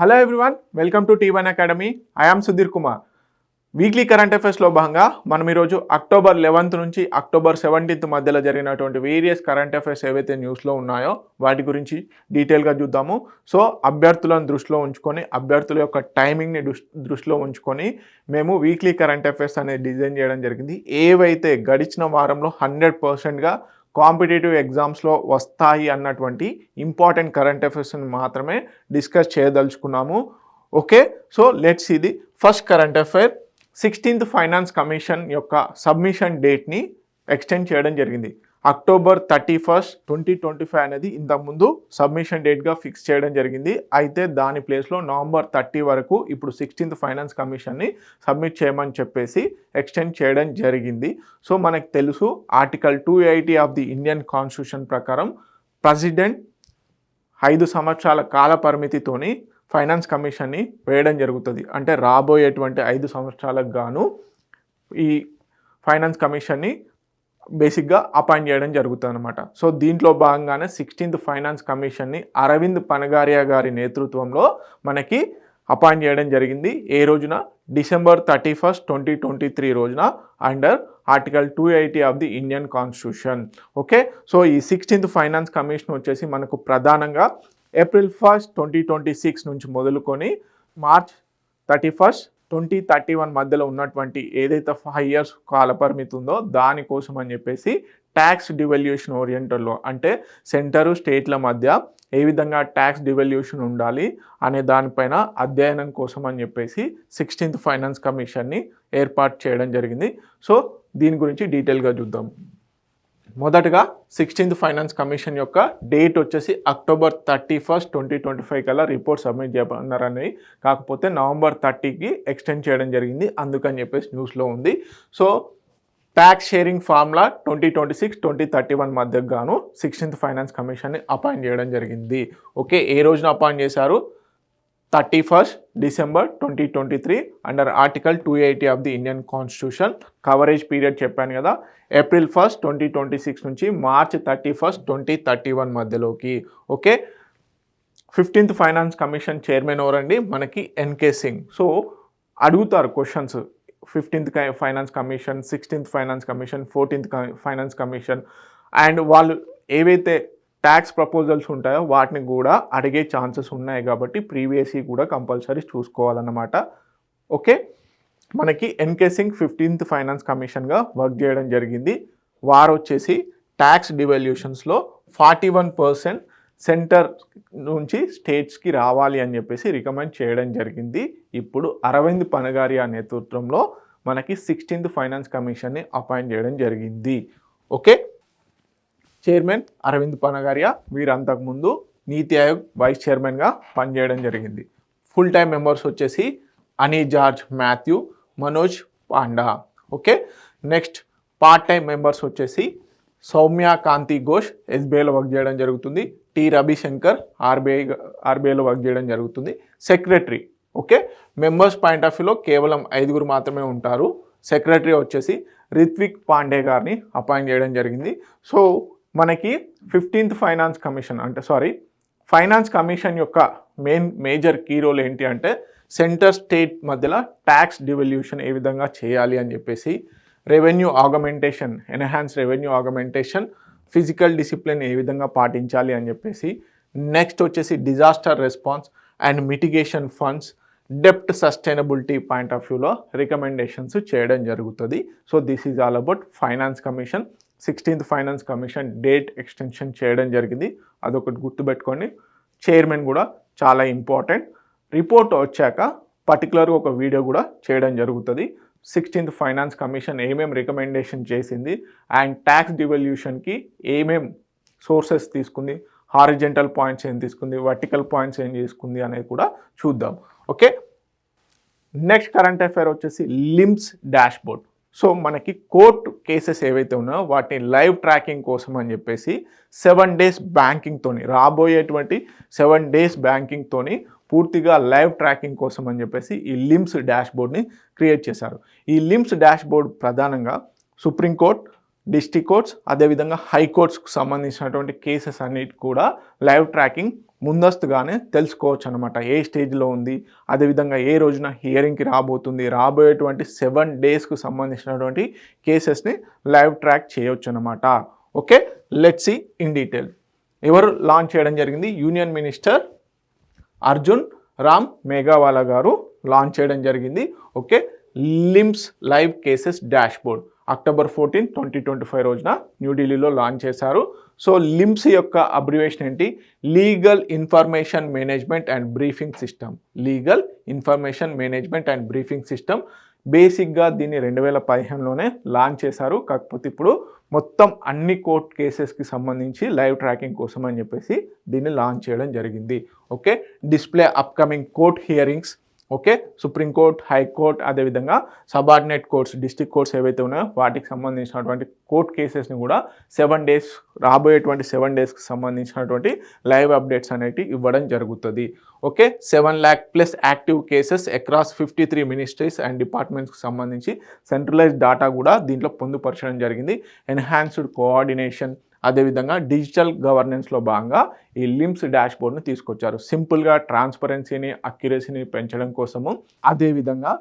Hello everyone, welcome to T1 Academy. I am Sudheer Kumar. Weekly current అఫైర్స్లో భాగంగా మనం ఈరోజు అక్టోబర్ 11 నుంచి అక్టోబర్ 17 మధ్యలో జరిగినటువంటి వేరియస్ కరెంట్ అఫైర్స్ ఏవైతే న్యూస్లో ఉన్నాయో వాటి గురించి డీటెయిల్గా చూద్దాము. సో అభ్యర్థులను దృష్టిలో ఉంచుకొని, అభ్యర్థుల యొక్క టైమింగ్ని దృష్టిలో ఉంచుకొని మేము వీక్లీ కరెంట్ అఫైర్స్ అనేది డిజైన్ చేయడం జరిగింది. ఏవైతే గడిచిన వారంలో 100%గా కాంపిటేటివ్ ఎగ్జామ్స్లో వస్తాయి అన్నటువంటి ఇంపార్టెంట్ కరెంట్ అఫైర్స్ని మాత్రమే డిస్కస్ చేయదలుచుకున్నాము. Okay, so let's see the first current affair. 16th finance commission యొక్క సబ్మిషన్ డేట్ని ఎక్స్టెండ్ చేయడం జరిగింది. అక్టోబర్ 31, 2025 అనేది ఇంతకుముందు సబ్మిషన్ డేట్గా ఫిక్స్ చేయడం జరిగింది. అయితే దాని ప్లేస్లో నవంబర్ 30 వరకు ఇప్పుడు 16th ఫైనాన్స్ కమిషన్ని సబ్మిట్ చేయమని చెప్పేసి ఎక్స్టెండ్ చేయడం జరిగింది. సో మనకు తెలుసు article 280 of the Indian constitution ప్రకారం ప్రెసిడెంట్ 5 సంవత్సరాల కాల పరిమితితోని ఫైనాన్స్ కమిషన్ని వేయడం జరుగుతుంది. అంటే రాబోయేటువంటి 5 సంవత్సరాలకు గాను ఈ ఫైనాన్స్ కమిషన్ని బేసిక్గా అపాయింట్ చేయడం జరుగుతుంది అనమాట. సో దీంట్లో భాగంగానే 16th ఫైనాన్స్ కమిషన్ని అరవింద్ పనగారియా గారి నేతృత్వంలో మనకి అపాయింట్ చేయడం జరిగింది. ఏ రోజున? డిసెంబర్ 31, 2023 రోజున under article 280 of the Indian constitution. Okay, so ఈ 16th ఫైనాన్స్ కమిషన్ వచ్చేసి మనకు ప్రధానంగా ఏప్రిల్ 1, 2026 నుంచి మొదలుకొని మార్చ్ 31, 2031 మధ్యలో ఉన్నటువంటి ఏదైతే 5 years కాల పరిమితి ఉందో దానికోసం అని చెప్పేసి ట్యాక్స్ డివల్యూషన్ ఓరియంటెడ్లో, అంటే సెంటరు స్టేట్ల మధ్య ఏ విధంగా ట్యాక్స్ డివల్యూషన్ ఉండాలి అనే దానిపైన అధ్యయనం కోసం అని చెప్పేసి 16th ఫైనాన్స్ కమిషన్ని ఏర్పాటు చేయడం జరిగింది. సో దీని గురించి డీటెయిల్గా చూద్దాం. మొదటగా 16th ఫైనాన్స్ కమిషన్ యొక్క డేట్ వచ్చేసి అక్టోబర్ 31, 2025 కల్లా రిపోర్ట్ సబ్మిట్ చేయన్నారని, కాకపోతే నవంబర్ 30కి ఎక్స్టెండ్ చేయడం జరిగింది. అందుకని చెప్పేసి న్యూస్లో ఉంది. సో ట్యాక్స్ షేరింగ్ ఫార్ములా 2026, 2031 మధ్యకు గాను 16th ఫైనాన్స్ కమిషన్ని అపాయింట్ చేయడం జరిగింది. ఓకే, ఏ రోజున అపాయింట్ చేశారు? 31 December 2023 under article 280 of the Indian constitution. Coverage period చెప్పాను కదా, ఏప్రిల్ 1, 2026 నుంచి మార్చ్ 31, 2031 మధ్యలోకి. Okay, 15th finance commission chairman ఎవరండి? మనకి ఎన్కే సింగ్. సో అడుగుతారు questions, 15th finance commission, 16th finance commission, 14th finance commission and వాళ్ళు ఏవైతే ట్యాక్స్ ప్రపోజల్స్ ఉంటాయో వాటిని కూడా అడిగే ఛాన్సెస్ ఉన్నాయి కాబట్టి ప్రీవియస్గా కూడా కంపల్సరీ చూసుకోవాలన్నమాట. ఓకే, మనకి ఎన్కే సింగ్ 15th ఫైనాన్స్ కమిషన్గా వర్క్ చేయడం జరిగింది. వారు వచ్చేసి ట్యాక్స్ డివల్యూషన్స్లో 41% సెంటర్ నుంచి స్టేట్స్కి రావాలి అని చెప్పేసి రికమెండ్ చేయడం జరిగింది. ఇప్పుడు అరవింద్ పనగారియా నేతృత్వంలో మనకి 16th ఫైనాన్స్ కమిషన్ని అపాయింట్ చేయడం జరిగింది. ఓకే, చైర్మన్ అరవింద్ పనగారియా, వీరు అంతకుముందు నీతి ఆయోగ్ వైస్ చైర్మన్గా పనిచేయడం జరిగింది. ఫుల్ టైం మెంబర్స్ వచ్చేసి అని George Matthew, Manoj panda. Okay, next part time members వచ్చేసి సౌమ్య కాంతి ఘోష్ ఎస్బీఐలో వర్క్ చేయడం జరుగుతుంది. టి రవిశంకర్ ఆర్బీఐలో వర్క్ చేయడం జరుగుతుంది. Secretary, okay, members point of వ్యూలో కేవలం 5 మాత్రమే ఉంటారు. సెక్రటరీ వచ్చేసి రిత్విక్ పాండే గారిని అపాయింట్ చేయడం జరిగింది. సో మనకి 15th finance commission finance commission యొక్క మేజర్ కీ రోల్ ఏంటి అంటే సెంటర్ స్టేట్ మధ్యలో ట్యాక్స్ డివల్యూషన్ ఏ విధంగా చేయాలి అని చెప్పేసి, revenue augmentation, enhance revenue augmentation, physical discipline ఏ విధంగా పాటించాలి అని చెప్పేసి, నెక్స్ట్ వచ్చేసి disaster response and mitigation funds, డెప్ట్ సస్టైనబిలిటీ పాయింట్ ఆఫ్ వ్యూలో రికమెండేషన్స్ చేయడం జరుగుతుంది. So this is all about finance commission. 16th finance commission date extension చేయడం జరిగింది, అదొకటి గుర్తుపెట్టుకోండి. చైర్మన్ కూడా చాలా ఇంపార్టెంట్. రిపోర్ట్ వచ్చాక పర్టికులర్గా ఒక వీడియో కూడా చేయడం జరుగుతుంది. 16th ఫైనాన్స్ కమిషన్ ఏమేమి రికమెండేషన్ చేసింది అండ్ ట్యాక్స్ డివల్యూషన్కి ఏమేం సోర్సెస్ తీసుకుంది, హారిజెంటల్ పాయింట్స్ ఏం తీసుకుంది, వర్టికల్ పాయింట్స్ ఏం తీసుకుంది అనేది కూడా చూద్దాం. ఓకే, నెక్స్ట్ కరెంట్ అఫైర్ వచ్చేసి లిమ్స్ డాష్బోర్డ్. సో మనకి కోర్టు కేసెస్ ఏవైతే ఉన్నాయో వాటిని లైవ్ ట్రాకింగ్ కోసం అని చెప్పేసి 7 days బ్యాంకింగ్తోని, రాబోయేటువంటి 7 days బ్యాంకింగ్తోని పూర్తిగా లైవ్ ట్రాకింగ్ కోసం అని చెప్పేసి ఈ లిమ్స్ డాష్బోర్డ్ని క్రియేట్ చేశారు. ఈ లిమ్స్ డాష్బోర్డ్ ప్రధానంగా సుప్రీంకోర్టు, డిస్ట్రిక్ట్ కోర్ట్స్, అదేవిధంగా హైకోర్ట్స్కు సంబంధించినటువంటి కేసెస్ అన్నిటి కూడా లైవ్ ట్రాకింగ్ ముందస్తుగానే తెలుసుకోవచ్చు అనమాట, ఏ స్టేజ్లో ఉంది, అదేవిధంగా ఏ రోజున హియరింగ్కి రాబోతుంది, రాబోయేటువంటి 7 డేస్కు సంబంధించినటువంటి కేసెస్ని లైవ్ ట్రాక్ చేయొచ్చు అనమాట. Okay, let's see in detail. ఎవరు లాంచ్ చేయడం జరిగింది? యూనియన్ మినిస్టర్ అర్జున్ రామ్ మేఘవాలా గారు లాంచ్ చేయడం జరిగింది. Okay, LIMS live cases dashboard October 14, 2025 రోజున న్యూఢిల్లీలో లాంచ్ చేశారు. సో లిమ్స్ యొక్క అబ్రివేషన్ ఏంటి? Legal information management and briefing system. Legal information management and briefing system. బేసిక్గా దీన్ని 2015లోనే లాంచ్ చేశారు. కాకపోతే ఇప్పుడు మొత్తం అన్ని కోర్ట్ కేసెస్కి సంబంధించి లైవ్ ట్రాకింగ్ కోసం అని చెప్పేసి దీన్ని లాంచ్ చేయడం జరిగింది. Okay, display upcoming court hearings. Okay, Supreme Court, high court, అదేవిధంగా సబార్డినేట్ కోర్ట్స్, డిస్ట్రిక్ట్ కోర్ట్స్ ఏవైతే ఉన్నాయో వాటికి సంబంధించినటువంటి కోర్ట్ కేసెస్ని కూడా 7 డేస్, రాబోయేటువంటి 7 డేస్కి సంబంధించినటువంటి లైవ్ అప్డేట్స్ అనేవి ఇవ్వడం జరుగుతుంది. Okay, 7 lakh+ active cases across 53 ministries and డిపార్ట్మెంట్స్కి సంబంధించి సెంట్రలైజ్డ్ డేటా కూడా దీంట్లో పొందుపరచడం జరిగింది. ఎన్హాన్స్డ్ కోఆర్డినేషన్, అదేవిధంగా డిజిటల్ గవర్నెన్స్లో భాగంగా ఈ లిమ్స్ డాష్బోర్డ్ను తీసుకొచ్చారు. సింపుల్గా ట్రాన్స్పరెన్సీని, అక్యురసీని పెంచడం కోసము, అదేవిధంగా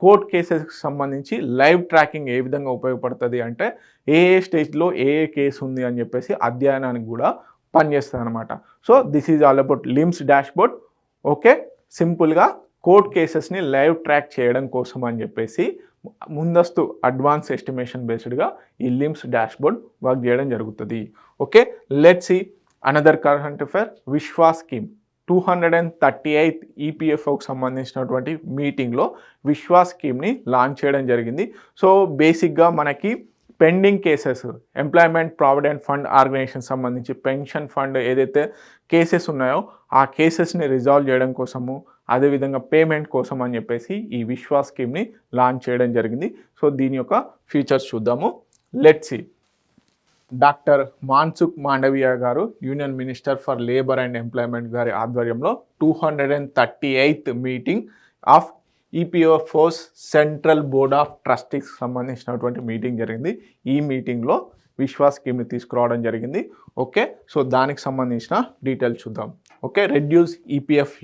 కోర్ట్ కేసెస్కి సంబంధించి లైవ్ ట్రాకింగ్ ఏ విధంగా ఉపయోగపడుతుంది అంటే ఏ స్టేజ్లో ఏ కేసు ఉంది అని చెప్పేసి అధ్యయనానికి కూడా పనిచేస్తుంది అనమాట. So this is all about LIMS dashboard. Okay, సింపుల్గా కోర్ట్ కేసెస్ని లైవ్ ట్రాక్ చేయడం కోసం అని చెప్పేసి ముందస్తు అడ్వాన్స్ ఎస్టిమేషన్ బేస్డ్గా ఈ లిమ్స్ డాష్బోర్డ్ వర్క్ చేయడం జరుగుతుంది. Okay, let's see another current affair. Vishwas scheme 238th ఈపీఎఫ్ఓకి సంబంధించినటువంటి మీటింగ్లో విశ్వాస్ స్కీమ్ని లాంచ్ చేయడం జరిగింది. సో బేసిక్గా మనకి pending cases, employment provident fund organisation సంబంధించి పెన్షన్ ఫండ్ ఏదైతే కేసెస్ ఉన్నాయో ఆ కేసెస్ని రిజాల్వ్ చేయడం కోసము, అదేవిధంగా పేమెంట్ కోసం అని చెప్పేసి ఈ విశ్వాస్ స్కీమ్ని లాంచ్ చేయడం జరిగింది. సో దీని యొక్క ఫీచర్స్ చూద్దాము. Let's see. Doctor Mansukh Mandaviya గారు, union minister for labour and employment గారి ఆధ్వర్యంలో 238th మీటింగ్ ఆఫ్ ఈపీఎఫ్ఓస్ సెంట్రల్ బోర్డ్ ఆఫ్ ట్రస్టీస్కి సంబంధించినటువంటి మీటింగ్ జరిగింది. ఈ మీటింగ్లో విశ్వాస్ స్కీమ్ని తీసుకురావడం జరిగింది. ఓకే, సో దానికి సంబంధించిన డీటెయిల్స్ చూద్దాం. ఓకే, రెడ్యూస్ ఈపీఎఫ్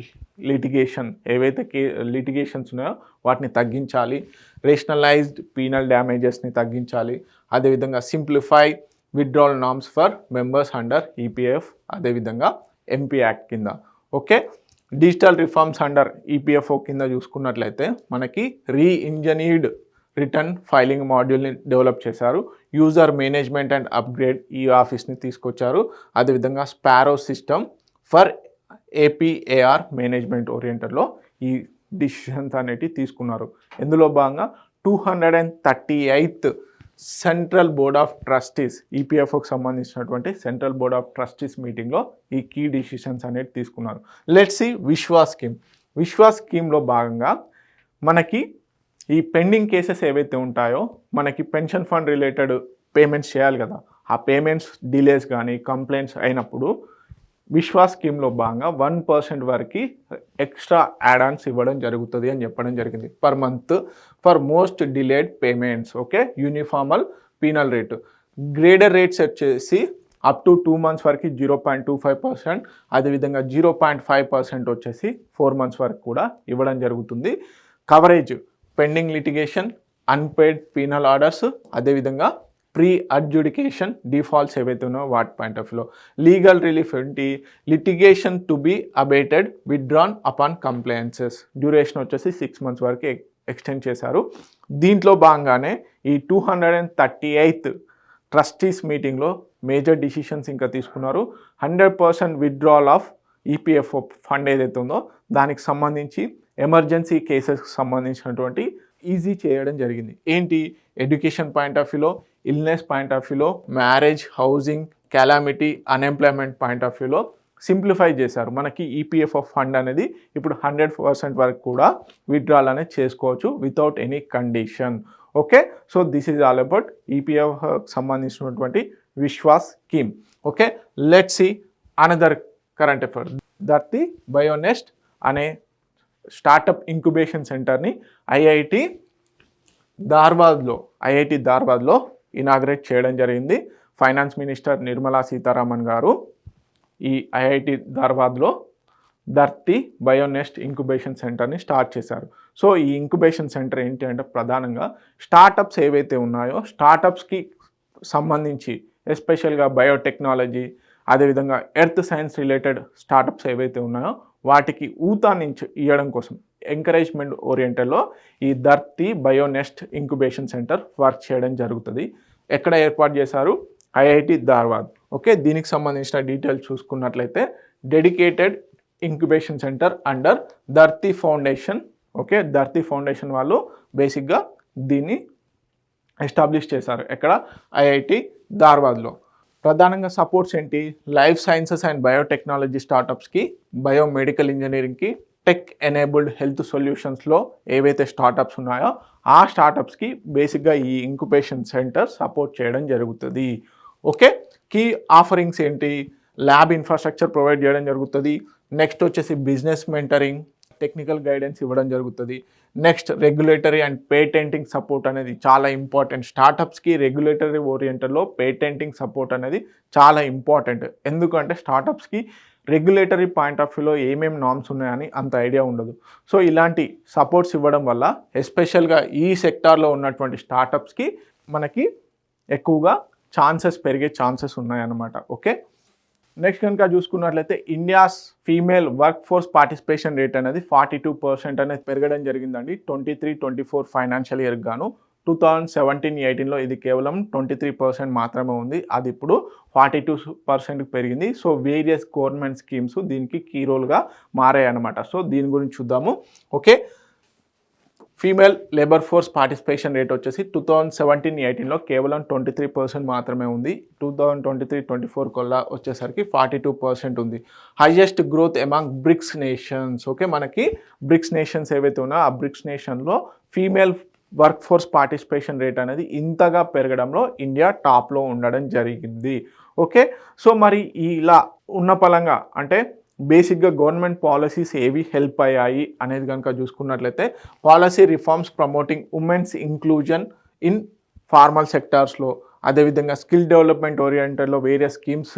లిటిగేషన్, ఏవైతే లిటిగేషన్స్ ఉన్నాయో వాటిని తగ్గించాలి, రేషనలైజ్డ్ పీనల్ డ్యామేజెస్ని తగ్గించాలి, అదేవిధంగా simplify withdrawal norms for members under EPF, అదేవిధంగా ఎంపీ యాక్ట్ కింద. Okay, digital reforms under EPFO కింద చూసుకున్నట్లయితే మనకి రీఇంజనీర్డ్ రిటర్న్ ఫైలింగ్ మాడ్యూల్ని డెవలప్ చేశారు. యూజర్ మేనేజ్మెంట్ అండ్ అప్గ్రేడ్ ఈ ఆఫీస్ని తీసుకొచ్చారు. అదేవిధంగా sparrow system for APAR management ఓరియంటెడ్లో ఈ డిసిషన్స్ అనేటివి తీసుకున్నారు. ఇందులో భాగంగా 238th central board of trustees, ఈపీఎఫ్ఓకి సంబంధించినటువంటి సెంట్రల్ బోర్డ్ ఆఫ్ ట్రస్టీస్ మీటింగ్లో ఈ కీ డిసిషన్స్ అనేవి తీసుకున్నారు. Let's see Vishwas scheme. Vishwas స్కీమ్లో భాగంగా మనకి ఈ పెండింగ్ కేసెస్ ఏవైతే ఉంటాయో, మనకి పెన్షన్ ఫండ్ రిలేటెడ్ పేమెంట్స్ చేయాలి కదా, ఆ పేమెంట్స్ డిలేస్ కానీ కంప్లైంట్స్ అయినప్పుడు విశ్వాస్ స్కీమ్లో భాగంగా 1% వరకు ఎక్స్ట్రా యాడ్-ఆన్స్ ఇవ్వడం జరుగుతుంది అని చెప్పడం జరిగింది per month for most delayed payments. Okay, uniformal penal rate, graded rates వచ్చేసి అప్ టు 2 months వరకు 0.25%, అదేవిధంగా 0.5% వచ్చేసి 4 months వరకు కూడా ఇవ్వడం జరుగుతుంది. Coverage pending litigation, unpaid penal orders, అదేవిధంగా ప్రీ అడ్జుడికేషన్ డిఫాల్ట్స్ ఏవైతే ఉన్నాయో వాటి పాయింట్ ఆఫ్ వ్యూలో. లీగల్ రిలీఫ్ ఏంటి? Litigation to be abated withdrawn upon compliances, duration వచ్చేసి 6 months వరకు ఎక్స్టెండ్ చేశారు. దీంట్లో భాగంగానే ఈ 238th ట్రస్టీస్ మీటింగ్లో మేజర్ డిసిషన్స్ ఇంకా తీసుకున్నారు. 100% విత్డ్రాల్ ఆఫ్ ఈపీఎఫ్ఓ ఫండ్ ఏదైతే ఉందో దానికి సంబంధించి ఎమర్జెన్సీ కేసెస్కి సంబంధించినటువంటి ఈజీ చేయడం జరిగింది. ఏంటి? ఎడ్యుకేషన్ పాయింట్ ఆఫ్ వ్యూలో, ఇల్నెస్ పాయింట్ ఆఫ్ వ్యూలో, marriage, housing, calamity, unemployment point of వ్యూలో సింప్లిఫై చేశారు. మనకి ఈపీఎఫ్ఓ ఫండ్ అనేది ఇప్పుడు 100% వరకు కూడా విత్డ్రాల్ అనేది చేసుకోవచ్చు without any condition. Okay, so this is all about EPF సంబంధించినటువంటి Vishwas scheme. Okay, let's see another current affair. That bionest అనే స్టార్టప్ ఇంక్యుబేషన్ సెంటర్ని ఐఐటి ధార్వాద్లో ఇనాగ్రేట్ చేయడం జరిగింది. ఫైనాన్స్ మినిస్టర్ నిర్మలా సీతారామన్ గారు ఈ ఐఐటి ధార్వాద్లో ధర్తి బయోనెస్ట్ ఇంక్యుబేషన్ సెంటర్ని స్టార్ట్ చేశారు. సో ఈ ఇంక్యుబేషన్ సెంటర్ ఏంటి అంటే ప్రధానంగా స్టార్టప్స్ ఏవైతే ఉన్నాయో స్టార్టప్స్కి సంబంధించి ఎస్పెషల్గా బయోటెక్నాలజీ అదేవిధంగా ఎర్త్ సైన్స్ రిలేటెడ్ స్టార్టప్స్ ఏవైతే ఉన్నాయో వాటికి ఊతాన్నించి ఇవ్వడం కోసం ఎంకరేజ్మెంట్ ఓరియంటెడ్లో ఈ ధర్తి బయోనెస్ట్ ఇంక్యుబేషన్ సెంటర్ వర్క్ చేయడం జరుగుతుంది. ఎక్కడ ఏర్పాటు చేశారు? ఐఐటి ధార్వాడ్. ఓకే, దీనికి సంబంధించిన డీటెయిల్స్ చూసుకున్నట్లయితే dedicated incubation centre under Dharti foundation. Okay, Dharti foundation వాళ్ళు బేసిక్గా దీన్ని ఎస్టాబ్లిష్ చేశారు. ఎక్కడ? ఐఐటి ధార్వాద్లో. ప్రధానంగా సపోర్ట్స్ ఏంటి? లైఫ్ సైన్సెస్ అండ్ బయోటెక్నాలజీ స్టార్టప్స్కి, బయోమెడికల్ ఇంజనీరింగ్కి, టెక్ ఎనేబుల్డ్ హెల్త్ సొల్యూషన్స్లో ఏవైతే స్టార్టప్స్ ఉన్నాయో ఆ స్టార్టప్స్కి బేసిక్గా ఈ ఇంక్యుబేషన్ సెంటర్ సపోర్ట్ చేయడం జరుగుతుంది. ఓకే, కీ ఆఫరింగ్స్ ఏంటి? ల్యాబ్ ఇన్ఫ్రాస్ట్రక్చర్ ప్రొవైడ్ చేయడం జరుగుతుంది. నెక్స్ట్ వచ్చేసి బిజినెస్ మెంటరింగ్, టెక్నికల్ గైడెన్స్ ఇవ్వడం జరుగుతుంది. Next regulatory and patenting support అనేది చాలా ఇంపార్టెంట్. స్టార్టప్స్కి రెగ్యులేటరీ ఓరియంటెడ్లో పేటెంటింగ్ సపోర్ట్ అనేది చాలా ఇంపార్టెంట్. ఎందుకంటే స్టార్టప్స్కి రెగ్యులేటరీ పాయింట్ ఆఫ్ వ్యూలో ఏమేమి నామ్స్ ఉన్నాయని అంత ఐడియా ఉండదు. సో ఇలాంటి సపోర్ట్స్ ఇవ్వడం వల్ల ఎస్పెషల్గా ఈ సెక్టార్లో ఉన్నటువంటి స్టార్టప్స్కి మనకి ఎక్కువగా పెరిగే ఛాన్సెస్ ఉన్నాయన్నమాట. ఓకే, నెక్స్ట్ కనుక చూసుకున్నట్లయితే India's female work force participation rate అనేది 42% అనేది పెరగడం జరిగిందండి 23-24 ఫైనాన్షియల్ ఇయర్కి గాను. 2017-18లో ఇది కేవలం 23% మాత్రమే ఉంది. అది ఇప్పుడు 42%కి పెరిగింది. సో వేరియస్ గవర్నమెంట్ స్కీమ్స్ దీనికి కీ రోల్గా మారాయి అన్నమాట. సో దీని గురించి చూద్దాము. Okay, female labour force participation rate వచ్చేసి 2017-18లో కేవలం 23% మాత్రమే ఉంది. 2023-24 కొల్లా వచ్చేసరికి 42% ఉంది. Highest growth among BRICS nations. Okay, మనకి బ్రిక్స్ నేషన్స్ ఏవైతే ఉన్నాయో ఆ బ్రిక్స్ నేషన్లో female work force participation rate అనేది ఇంతగా పెరగడంలో ఇండియా టాప్లో ఉండడం జరిగింది. ఓకే, సో మరి ఇలా ఉన్న పలంగా అంటే బేసిక్గా గవర్నమెంట్ పాలసీస్ ఏవి హెల్ప్ అయ్యాయి అనేది కనుక చూసుకున్నట్లయితే policy reforms promoting women's inclusion in formal సెక్టార్స్లో, అదేవిధంగా స్కిల్ డెవలప్మెంట్ ఓరియంటెడ్లో వేరియస్ స్కీమ్స్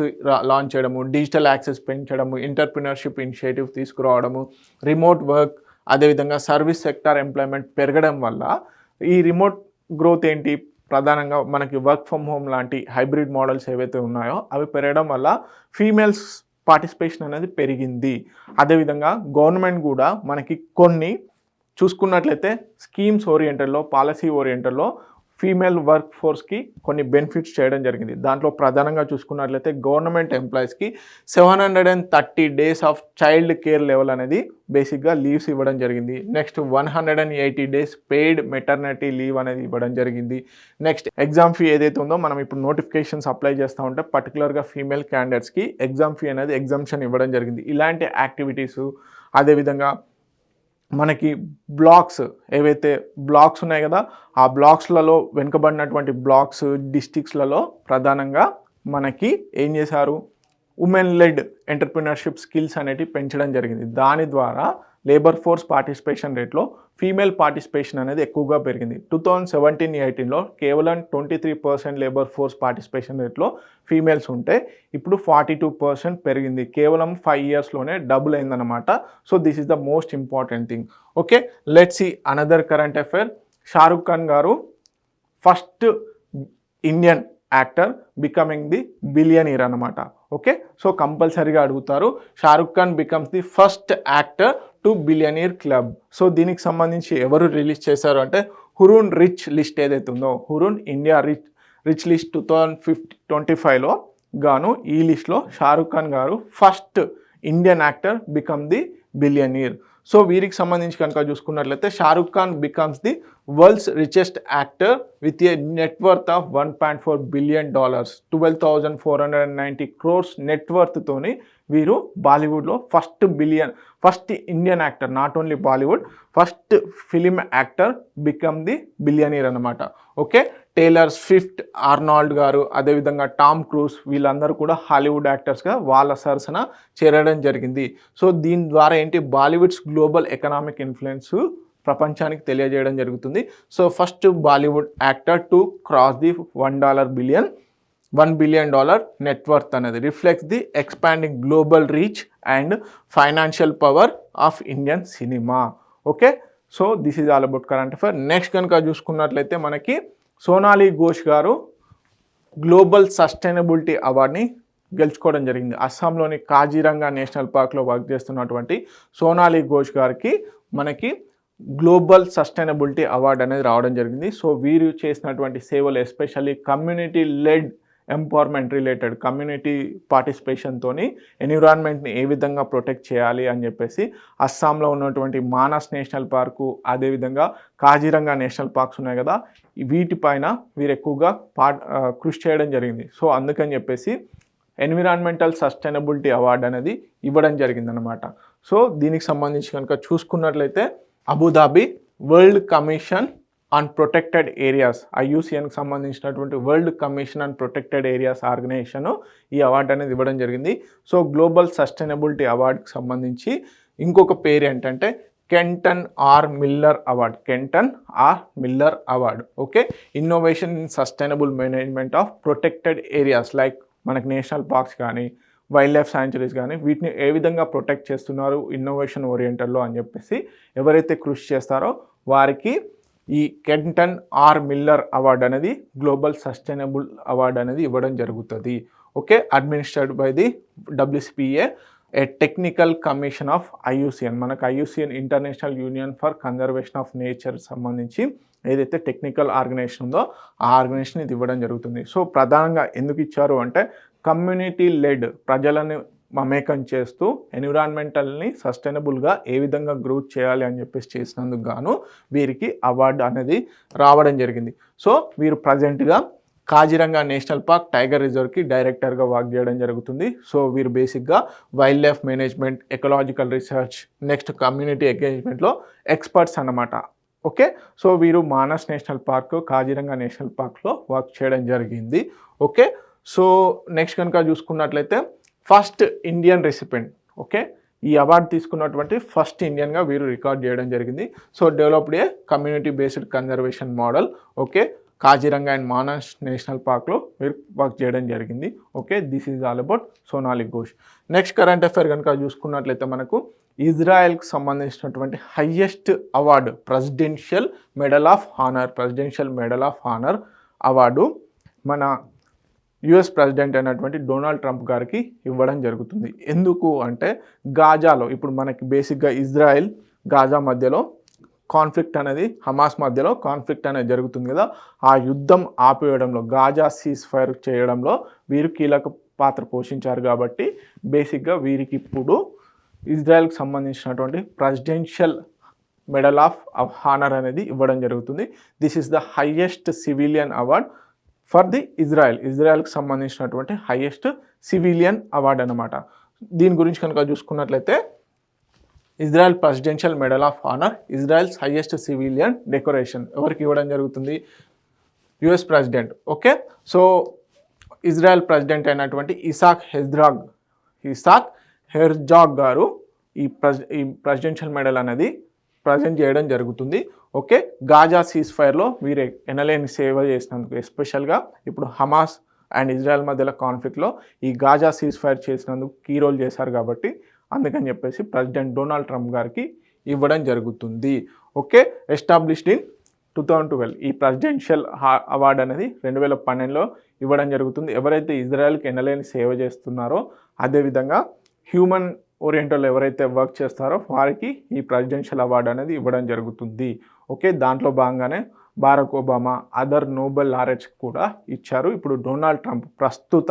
లాంచ్ చేయడము, డిజిటల్ యాక్సెస్ పెంచడము, ఎంటర్ప్రినర్షిప్ ఇనిషియేటివ్ తీసుకురావడము, రిమోట్ వర్క్, అదేవిధంగా సర్వీస్ సెక్టార్ ఎంప్లాయ్మెంట్ పెరగడం వల్ల ఈ రిమోట్ గ్రోత్ ఏంటి? ప్రధానంగా మనకి వర్క్ ఫ్రమ్ హోమ్ లాంటి హైబ్రిడ్ మోడల్స్ ఏవైతే ఉన్నాయో అవి పెరగడం వల్ల ఫీమేల్స్ పార్టిసిపేషన్ అనేది పెరిగింది. అదేవిధంగా గవర్నమెంట్ కూడా మనకి కొన్ని చూసుకున్నట్లయితే స్కీమ్స్ ఓరియంటెడ్లో, పాలసీ ఓరియంటెడ్లో ఫీమేల్ వర్క్ ఫోర్స్కి కొన్ని బెనిఫిట్స్ చేయడం జరిగింది. దాంట్లో ప్రధానంగా చూసుకున్నట్లయితే గవర్నమెంట్ ఎంప్లాయీస్కి 730 days of child care level అనేది బేసిక్గా లీవ్స్ ఇవ్వడం జరిగింది. Next 180 days paid maternity leave అనేది ఇవ్వడం జరిగింది. నెక్స్ట్ ఎగ్జామ్ ఫీ ఏదైతే ఉందో మనం ఇప్పుడు నోటిఫికేషన్స్ అప్లై చేస్తూ ఉంటే పర్టికులర్గా ఫీమేల్ క్యాండిడేట్స్కి ఎగ్జామ్ ఫీ అనేది ఎగ్జామ్షన్ ఇవ్వడం జరిగింది. ఇలాంటి యాక్టివిటీసు, అదేవిధంగా మనకి బ్లాక్స్ ఏవైతే బ్లాక్స్ ఉన్నాయి కదా ఆ బ్లాక్స్లలో వెనుకబడినటువంటి బ్లాక్స్ డిస్ట్రిక్ట్స్లలో ప్రధానంగా మనకి ఏం చేశారు? ఉమెన్ లెడ్ ఎంటర్ప్రినర్షిప్ స్కిల్స్ అనేటివి పెంచడం జరిగింది. దాని ద్వారా లేబర్ ఫోర్స్ పార్టిసిపేషన్ రేట్లో ఫీమేల్ పార్టిసిపేషన్ అనేది ఎక్కువగా పెరిగింది. 2017-18లో కేవలం 23% లేబర్ ఫోర్స్ పార్టిసిపేషన్ రేట్లో ఫీమేల్స్ ఉంటే ఇప్పుడు 42% పెరిగింది. కేవలం 5 ఇయర్స్లోనే డబుల్ అయిందనమాట. So this is the most important thing. Okay, let's see another current affair. Shahrukh Khan garu first Indian actor becoming the billionaire అనమాట. ఓకే, సో కంపల్సరీగా అడుగుతారు. Shahrukh Khan becomes the first actor to billionaire club. So దీనికి సంబంధించి ఎవరు రిలీజ్ చేశారు అంటే హురూన్ రిచ్ లిస్ట్ ఏదైతే ఉందో, హురూన్ ఇండియా రిచ్ లిస్ట్ 2025లో గాను ఈ లిస్ట్లో Shahrukh Khan garu first Indian actor become the billionaire. So వీరికి సంబంధించి కనుక చూసుకున్నట్లయితే Shahrukh Khan becomes the world's richest actor with a net worth of $1.4 billion, 12,490 crores నెట్వర్త్తోని వీరు బాలీవుడ్లో first Indian actor, not only Bollywood, first film actor become the billionaire అనమాట. ఓకే, టేలర్ స్విఫ్ట్, ఆర్నాల్డ్ గారు, అదేవిధంగా Tom cruise వీళ్ళందరూ కూడా హాలీవుడ్ యాక్టర్స్గా వాళ్ళ సరసన చేరడం జరిగింది. సో దీని ద్వారా ఏంటి? బాలీవుడ్స్ గ్లోబల్ ఎకనామిక్ ఇన్ఫ్లుయెన్స్ ప్రపంచానికి తెలియజేయడం జరుగుతుంది. So first Bollywood actor to cross the $1 billion $1 billion net worth అనేది reflects the expanding global reach and financial power of Indian cinema. Okay, so this is all about current affair. Next కనుక చూసుకున్నట్లయితే మనకి సోనాలి ఘోష్ గారు global sustainability అవార్డ్ని గెలుచుకోవడం జరిగింది. అస్సాంలోని Kaziranga national పార్క్లో work చేస్తున్నటువంటి సోనాలి ఘోష్ గారికి మనకి గ్లోబల్ సస్టైనబిలిటీ అవార్డు అనేది రావడం జరిగింది. సో వీరు చేసినటువంటి సేవలు especially community led empowerment related community పార్టిసిపేషన్తో ఎన్విరాన్మెంట్ని ఏ విధంగా ప్రొటెక్ట్ చేయాలి అని చెప్పేసి అస్సాంలో ఉన్నటువంటి మానస్ నేషనల్ పార్కు, అదేవిధంగా కాజీరంగా నేషనల్ పార్క్స్ ఉన్నాయి కదా, వీటిపైన వీరు ఎక్కువగా కృషి చేయడం జరిగింది. సో అందుకని చెప్పేసి ఎన్విరాన్మెంటల్ సస్టైనబిలిటీ అవార్డు అనేది ఇవ్వడం జరిగిందనమాట. సో దీనికి సంబంధించి కనుక చూసుకున్నట్లయితే Abu Dhabi world commission on protected areas, ఐయుసిఎన్కి సంబంధించినటువంటి world commission on protected areas organisation ఈ అవార్డు అనేది ఇవ్వడం జరిగింది. సో గ్లోబల్ సస్టైనబిలిటీ అవార్డుకి సంబంధించి ఇంకొక పేరు ఏంటంటే Kenton R Miller award, Kenton R Miller award. Okay, innovation in sustainable management of protected areas like మనకి నేషనల్ పార్క్స్ కానీ వైల్డ్ లైఫ్ శాంచురీస్ కానీ వీటిని ఏ విధంగా ప్రొటెక్ట్ చేస్తున్నారు ఇన్నోవేషన్ ఓరియంటెడ్లో అని చెప్పేసి ఎవరైతే కృషి చేస్తారో వారికి ఈ కెంటన్ ఆర్ మిల్లర్ అవార్డు అనేది గ్లోబల్ సస్టైనబుల్ అవార్డు అనేది ఇవ్వడం జరుగుతుంది. Okay, administrated by the WCPA, a technical commission of IUCN. మనకు IUCN international union for conservation of nature సంబంధించి ఏదైతే టెక్నికల్ ఆర్గనైజేషన్ ఉందో ఆ ఆర్గనైజేషన్ ఇది ఇవ్వడం జరుగుతుంది. సో ప్రధానంగా ఎందుకు ఇచ్చారు అంటే కమ్యూనిటీ లెడ్, ప్రజలని మమేకం చేస్తూ ఎన్విరాన్మెంటల్ని సస్టైనబుల్గా ఏ విధంగా గ్రోత్ చేయాలి అని చెప్పేసి చేసినందుకు గాను వీరికి అవార్డు అనేది రావడం జరిగింది. సో వీరు ప్రజెంట్గా కాజీరంగా నేషనల్ పార్క్ టైగర్ రిజర్వ్కి డైరెక్టర్గా వర్క్ చేయడం జరుగుతుంది. సో వీరు బేసిక్గా wildlife management, ecological research, next community ఎంగేజ్మెంట్లో ఎక్స్పర్ట్స్ అన్నమాట. ఓకే, సో వీరు Manas national park, Kaziranga national పార్క్లో వర్క్ చేయడం జరిగింది. ఓకే, సో నెక్స్ట్ కనుక చూసుకున్నట్లయితే ఫస్ట్ ఇండియన్ రెసిపెంట్. ఓకే, ఈ అవార్డు తీసుకున్నటువంటి ఫస్ట్ ఇండియన్గా వీరు రికార్డ్ చేయడం జరిగింది. So developed a community based conservation model. Okay, Kaziranga and Manas national పార్క్లో వీరు వర్క్ చేయడం జరిగింది. Okay, this is all about Sonali Ghosh. Next current affair కనుక చూసుకున్నట్లయితే మనకు ఇజ్రాయెల్కి సంబంధించినటువంటి highest award presidential medal of honour award మన యుఎస్ ప్రెసిడెంట్ అయినటువంటి డొనాల్డ్ ట్రంప్ గారికి ఇవ్వడం జరుగుతుంది. ఎందుకు అంటే గాజాలో ఇప్పుడు మనకి బేసిక్గా ఇజ్రాయెల్ గాజా మధ్యలో కాన్ఫ్లిక్ట్ అనేది, హమాస్ మధ్యలో కాన్ఫ్లిక్ట్ అనేది జరుగుతుంది కదా, ఆ యుద్ధం ఆపేయడంలో, గాజా సీజ్ ఫైర్ చేయడంలో వీరు కీలక పాత్ర పోషించారు. కాబట్టి బేసిక్గా వీరికి ఇప్పుడు ఇజ్రాయెల్కి సంబంధించినటువంటి ప్రెసిడెన్షియల్ మెడల్ ఆఫ్ హానర్ అనేది ఇవ్వడం జరుగుతుంది. This is the highest civilian award for the ఇజ్రాయెల్కి సంబంధించినటువంటి హయ్యెస్ట్ సివిలియన్ అవార్డ్ అనమాట. దీని గురించి కనుక చూసుకున్నట్లయితే Israel presidential medal of honour, Israel's highest civilian decoration ఎవరికి ఇవ్వడం జరుగుతుంది? US president. Okay, so Israel president అయినటువంటి ఇసాక్ హెర్జాగ్ గారు ఈ ప్రెసిడెన్షియల్ మెడల్ అనేది ప్రజెంట్ చేయడం జరుగుతుంది. ఓకే, గాజా సీజ్ ఫైర్లో వీరు ఎనలేని సేవ చేసినందుకు, ఎస్పెషల్గా ఇప్పుడు హమాస్ అండ్ ఇజ్రాయెల్ మధ్యలో కాన్ఫ్లిక్ట్లో ఈ గాజా సీజ్ ఫైర్ చేసినందుకు కీ రోల్ చేశారు. కాబట్టి అందుకని చెప్పేసి ప్రెసిడెంట్ డొనాల్డ్ ట్రంప్ గారికి ఇవ్వడం జరుగుతుంది. ఓకే, ఎస్టాబ్లిష్డ్ ఇన్ 2012 ఈ ప్రెసిడెన్షియల్ అవార్డు అనేది 2012లో ఇవ్వడం జరుగుతుంది. ఎవరైతే ఇజ్రాయెల్కి ఎనలేని సేవ చేస్తున్నారో, అదేవిధంగా హ్యూమన్ ఓరియంటల్ ఎవరైతే వర్క్ చేస్తారో వారికి ఈ ప్రెసిడెన్షియల్ అవార్డు అనేది ఇవ్వడం జరుగుతుంది. ఓకే, దాంట్లో భాగంగానే Barack Obama, other Nobel laureates కూడా ఇచ్చారు. ఇప్పుడు డొనాల్డ్ ట్రంప్, ప్రస్తుత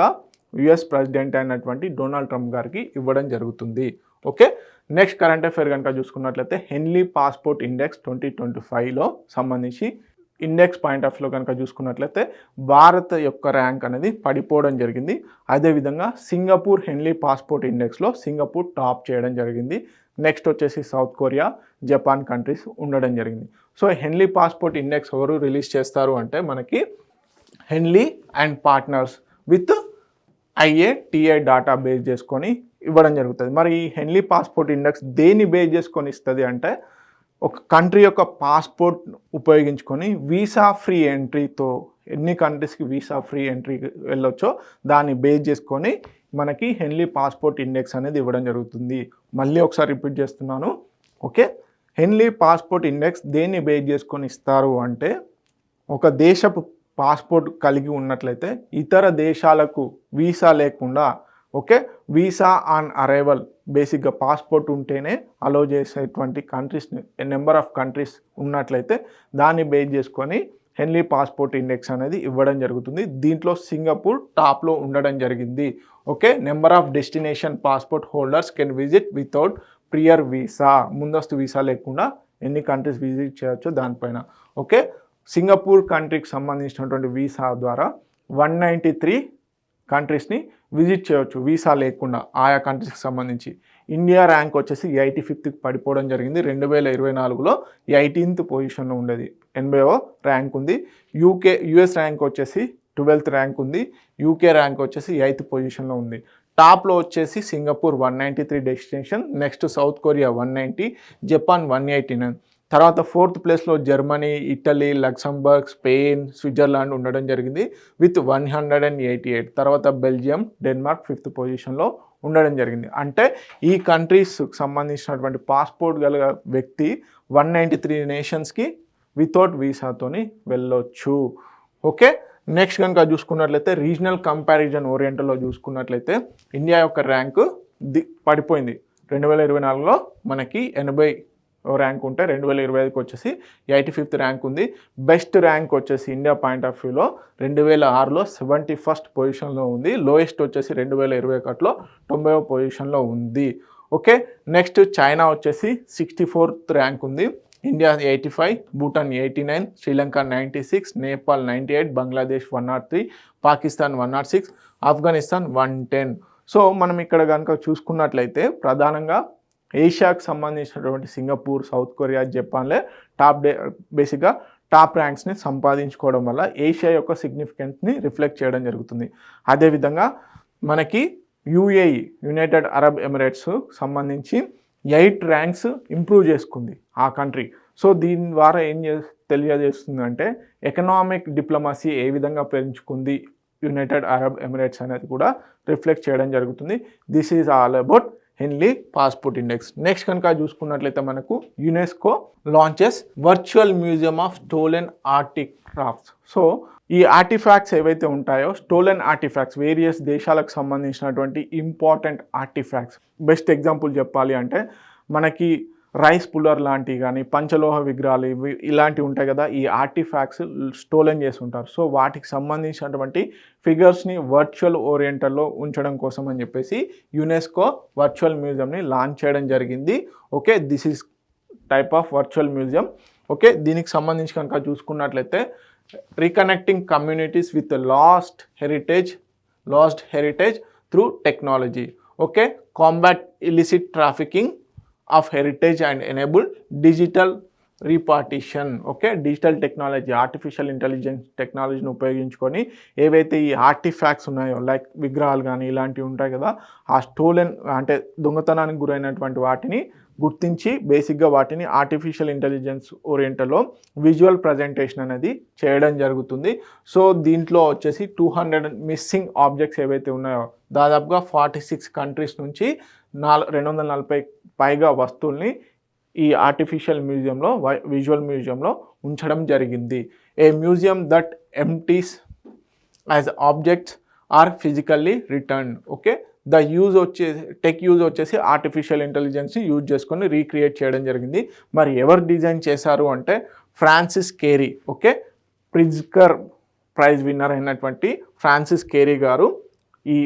యుఎస్ ప్రెసిడెంట్ అయినటువంటి డొనాల్డ్ ట్రంప్ గారికి ఇవ్వడం జరుగుతుంది. ఓకే, నెక్స్ట్ కరెంట్ అఫైర్ కనుక చూసుకున్నట్లయితే హెన్లీ పాస్పోర్ట్ ఇండెక్స్ 2025లో సంబంధించి ఇండెక్స్ పాయింట్ ఆఫ్ వ్యూలో కనుక చూసుకున్నట్లయితే భారత్ యొక్క ర్యాంక్ అనేది పడిపోవడం జరిగింది. అదేవిధంగా సింగపూర్ హెన్లీ పాస్పోర్ట్ ఇండెక్స్లో సింగపూర్ టాప్ చేయడం జరిగింది. నెక్స్ట్ వచ్చేసి సౌత్ కొరియా, జపాన్ కంట్రీస్ ఉండడం జరిగింది. సో హెన్లీ పాస్పోర్ట్ ఇండెక్స్ ఎవరు రిలీజ్ చేస్తారు అంటే మనకి Henley and partners with IATA data base చేసుకొని ఇవ్వడం జరుగుతుంది. మరి ఈ హెన్లీ పాస్పోర్ట్ ఇండెక్స్ దేన్ని బేస్ చేసుకొని ఇస్తుంది అంటే ఒక కంట్రీ యొక్క పాస్పోర్ట్ ఉపయోగించుకొని వీసా ఫ్రీ ఎంట్రీతో ఎన్ని కంట్రీస్కి వీసా ఫ్రీ ఎంట్రీ వెళ్ళొచ్చో దాన్ని బేస్ చేసుకొని మనకి హెన్లీ పాస్పోర్ట్ ఇండెక్స్ అనేది ఇవ్వడం జరుగుతుంది. మళ్ళీ ఒకసారి రిపీట్ చేస్తున్నాను. ఓకే, హెన్లీ పాస్పోర్ట్ ఇండెక్స్ దేన్ని బేస్ చేసుకొని ఇస్తారు అంటే, ఒక దేశపు పాస్పోర్ట్ కలిగి ఉన్నట్లయితే ఇతర దేశాలకు వీసా లేకుండా, ఓకే, వీసా ఆన్ అరైవల్ బేసిక్గా పాస్పోర్ట్ ఉంటేనే అలో చేసేటువంటి కంట్రీస్ని నెంబర్ ఆఫ్ కంట్రీస్ ఉన్నట్లయితే దాన్ని బేస్ చేసుకొని హెన్లీ పాస్పోర్ట్ ఇండెక్స్ అనేది ఇవ్వడం జరుగుతుంది. దీంట్లో సింగపూర్ టాప్లో ఉండడం జరిగింది. Okay, number of destination passport holders can visit without prior visa, ముందస్తు వీసా లేకుండా ఎన్ని కంట్రీస్ విజిట్ చేయొచ్చు దానిపైన. ఓకే, సింగపూర్ కంట్రీకి సంబంధించినటువంటి వీసా ద్వారా 193 కంట్రీస్ని విజిట్ చేయవచ్చు వీసా లేకుండా ఆయా కంట్రీస్కి సంబంధించి. ఇండియా ర్యాంక్ వచ్చేసి 85కి పడిపోవడం జరిగింది. 2024లో 18th పొజిషన్లో ఉండేది, 80వ ర్యాంక్ ఉంది. యుఎస్ ర్యాంక్ వచ్చేసి 12th ర్యాంక్ ఉంది. యూకే ర్యాంక్ వచ్చేసి 8th పొజిషన్లో ఉంది. టాప్లో వచ్చేసి Singapore 193 destination, next south Korea 190, Japan 189, తర్వాత 4th ప్లేస్లో Germany, Italy, Luxembourg, Spain, Switzerland ఉండడం జరిగింది విత్ 188. తర్వాత బెల్జియం, డెన్మార్క్ 5th పొజిషన్లో ఉండడం జరిగింది. అంటే ఈ కంట్రీస్కి సంబంధించినటువంటి పాస్పోర్ట్ గల వ్యక్తి 193 నేషన్స్కి వితౌట్ వీసాతోని వెళ్ళొచ్చు. ఓకే, నెక్స్ట్ కనుక చూసుకున్నట్లయితే రీజనల్ కంపారిజన్ ఓరియంటల్లో చూసుకున్నట్లయితే ఇండియా యొక్క ర్యాంకు పడిపోయింది. 2024లో మనకి 80 ర్యాంక్ ఉంటే 2025కి వచ్చేసి 85th ర్యాంక్ ఉంది. బెస్ట్ ర్యాంక్ వచ్చేసి ఇండియా పాయింట్ ఆఫ్ వ్యూలో 2006లో 71st పొజిషన్లో ఉంది. లోయెస్ట్ వచ్చేసి 2021లో 90వ పొజిషన్లో ఉంది. ఓకే, నెక్స్ట్ చైనా వచ్చేసి 64th ర్యాంక్ ఉంది. ఇండియా 85, భూటాన్ 89, శ్రీలంక 96, నేపాల్ 98, బంగ్లాదేశ్ 103, పాకిస్తాన్ 106, ఆఫ్ఘనిస్తాన్ 110. సో మనం ఇక్కడ కనుక చూసుకున్నట్లయితే ప్రధానంగా ఏషియాకు సంబంధించినటువంటి సింగపూర్, సౌత్ కొరియా, జపాన్లే బేసిక్గా టాప్ ర్యాంక్స్ని సంపాదించుకోవడం వల్ల ఏషియా యొక్క సిగ్నిఫికెన్స్ని రిఫ్లెక్ట్ చేయడం జరుగుతుంది. అదేవిధంగా మనకి యుఏఈ, యునైటెడ్ అరబ్ ఎమిరేట్స్ సంబంధించి 8 ర్యాంక్స్ ఇంప్రూవ్ చేసుకుంది ఆ కంట్రీ. సో దీని ద్వారా ఏం తెలియజేస్తుందంటే ఎకనామిక్ డిప్లొమసీ ఏ విధంగా పెంచుకుంది యునైటెడ్ అరబ్ ఎమిరేట్స్ అనేది కూడా రిఫ్లెక్ట్ చేయడం జరుగుతుంది. This is all about హెన్లీ passport index. Next కనుక చూసుకున్నట్లయితే మనకు UNESCO launches virtual museum of stolen artefacts. So ఈ ఆర్టిఫాక్ట్స్ ఏవైతే ఉంటాయో, స్టోలెన్ ఆర్టిఫాక్ట్స్, వేరియస్ దేశాలకు సంబంధించినటువంటి ఇంపార్టెంట్ ఆర్టిఫాక్ట్స్. బెస్ట్ ఎగ్జాంపుల్ చెప్పాలి అంటే మనకి రైస్ పుల్లర్ లాంటివి కానీ, పంచలోహ విగ్రహాలు ఇలాంటివి ఉంటాయి కదా, ఈ ఆర్టిఫాక్ట్స్ స్టోలెన్ చేసి ఉంటారు. సో వాటికి సంబంధించినటువంటి ఫిగర్స్ని వర్చువల్ ఓరియంటల్లో ఉంచడం కోసం అని చెప్పేసి యునెస్కో వర్చువల్ మ్యూజియంని లాంచ్ చేయడం జరిగింది. Okay, this is type of virtual museum. Okay, దీనికి సంబంధించి కనుక చూసుకున్నట్లయితే reconnecting communities with lost heritage through technology. Okay, combat illicit trafficking of heritage and enable digital repatriation. Okay, digital technology, artificial intelligence టెక్నాలజీని ఉపయోగించుకొని ఏవైతే ఈ ఆర్టిఫాక్ట్స్ ఉన్నాయో, like విగ్రహాలు కానీ ఇలాంటివి ఉంటాయి కదా, ఆ స్టోలెన్ అంటే దొంగతనానికి గురైనటువంటి వాటిని గుర్తించి బేసిక్గా వాటిని ఆర్టిఫిషియల్ ఇంటెలిజెన్స్ ఓరియంటల్లో విజువల్ ప్రజెంటేషన్ అనేది చేయడం జరుగుతుంది. సో దీంట్లో వచ్చేసి 200 మిస్సింగ్ ఆబ్జెక్ట్స్ ఏవైతే ఉన్నాయో, దాదాపుగా 46 కంట్రీస్ నుంచి 240 పైగా వస్తువుల్ని ఈ ఆర్టిఫిషియల్ మ్యూజియంలో, విజువల్ మ్యూజియంలో ఉంచడం జరిగింది. A museum that empties as objects are physically return. Okay, tech use వచ్చేసి ఆర్టిఫిషియల్ ఇంటెలిజెన్స్ని యూజ్ చేసుకొని రీక్రియేట్ చేయడం జరిగింది. మరి ఎవరు డిజైన్ చేశారు అంటే Francis Kere. Okay, Pritzker prize winner అయినటువంటి ఫ్రాన్సిస్ కేరీ గారు ఈ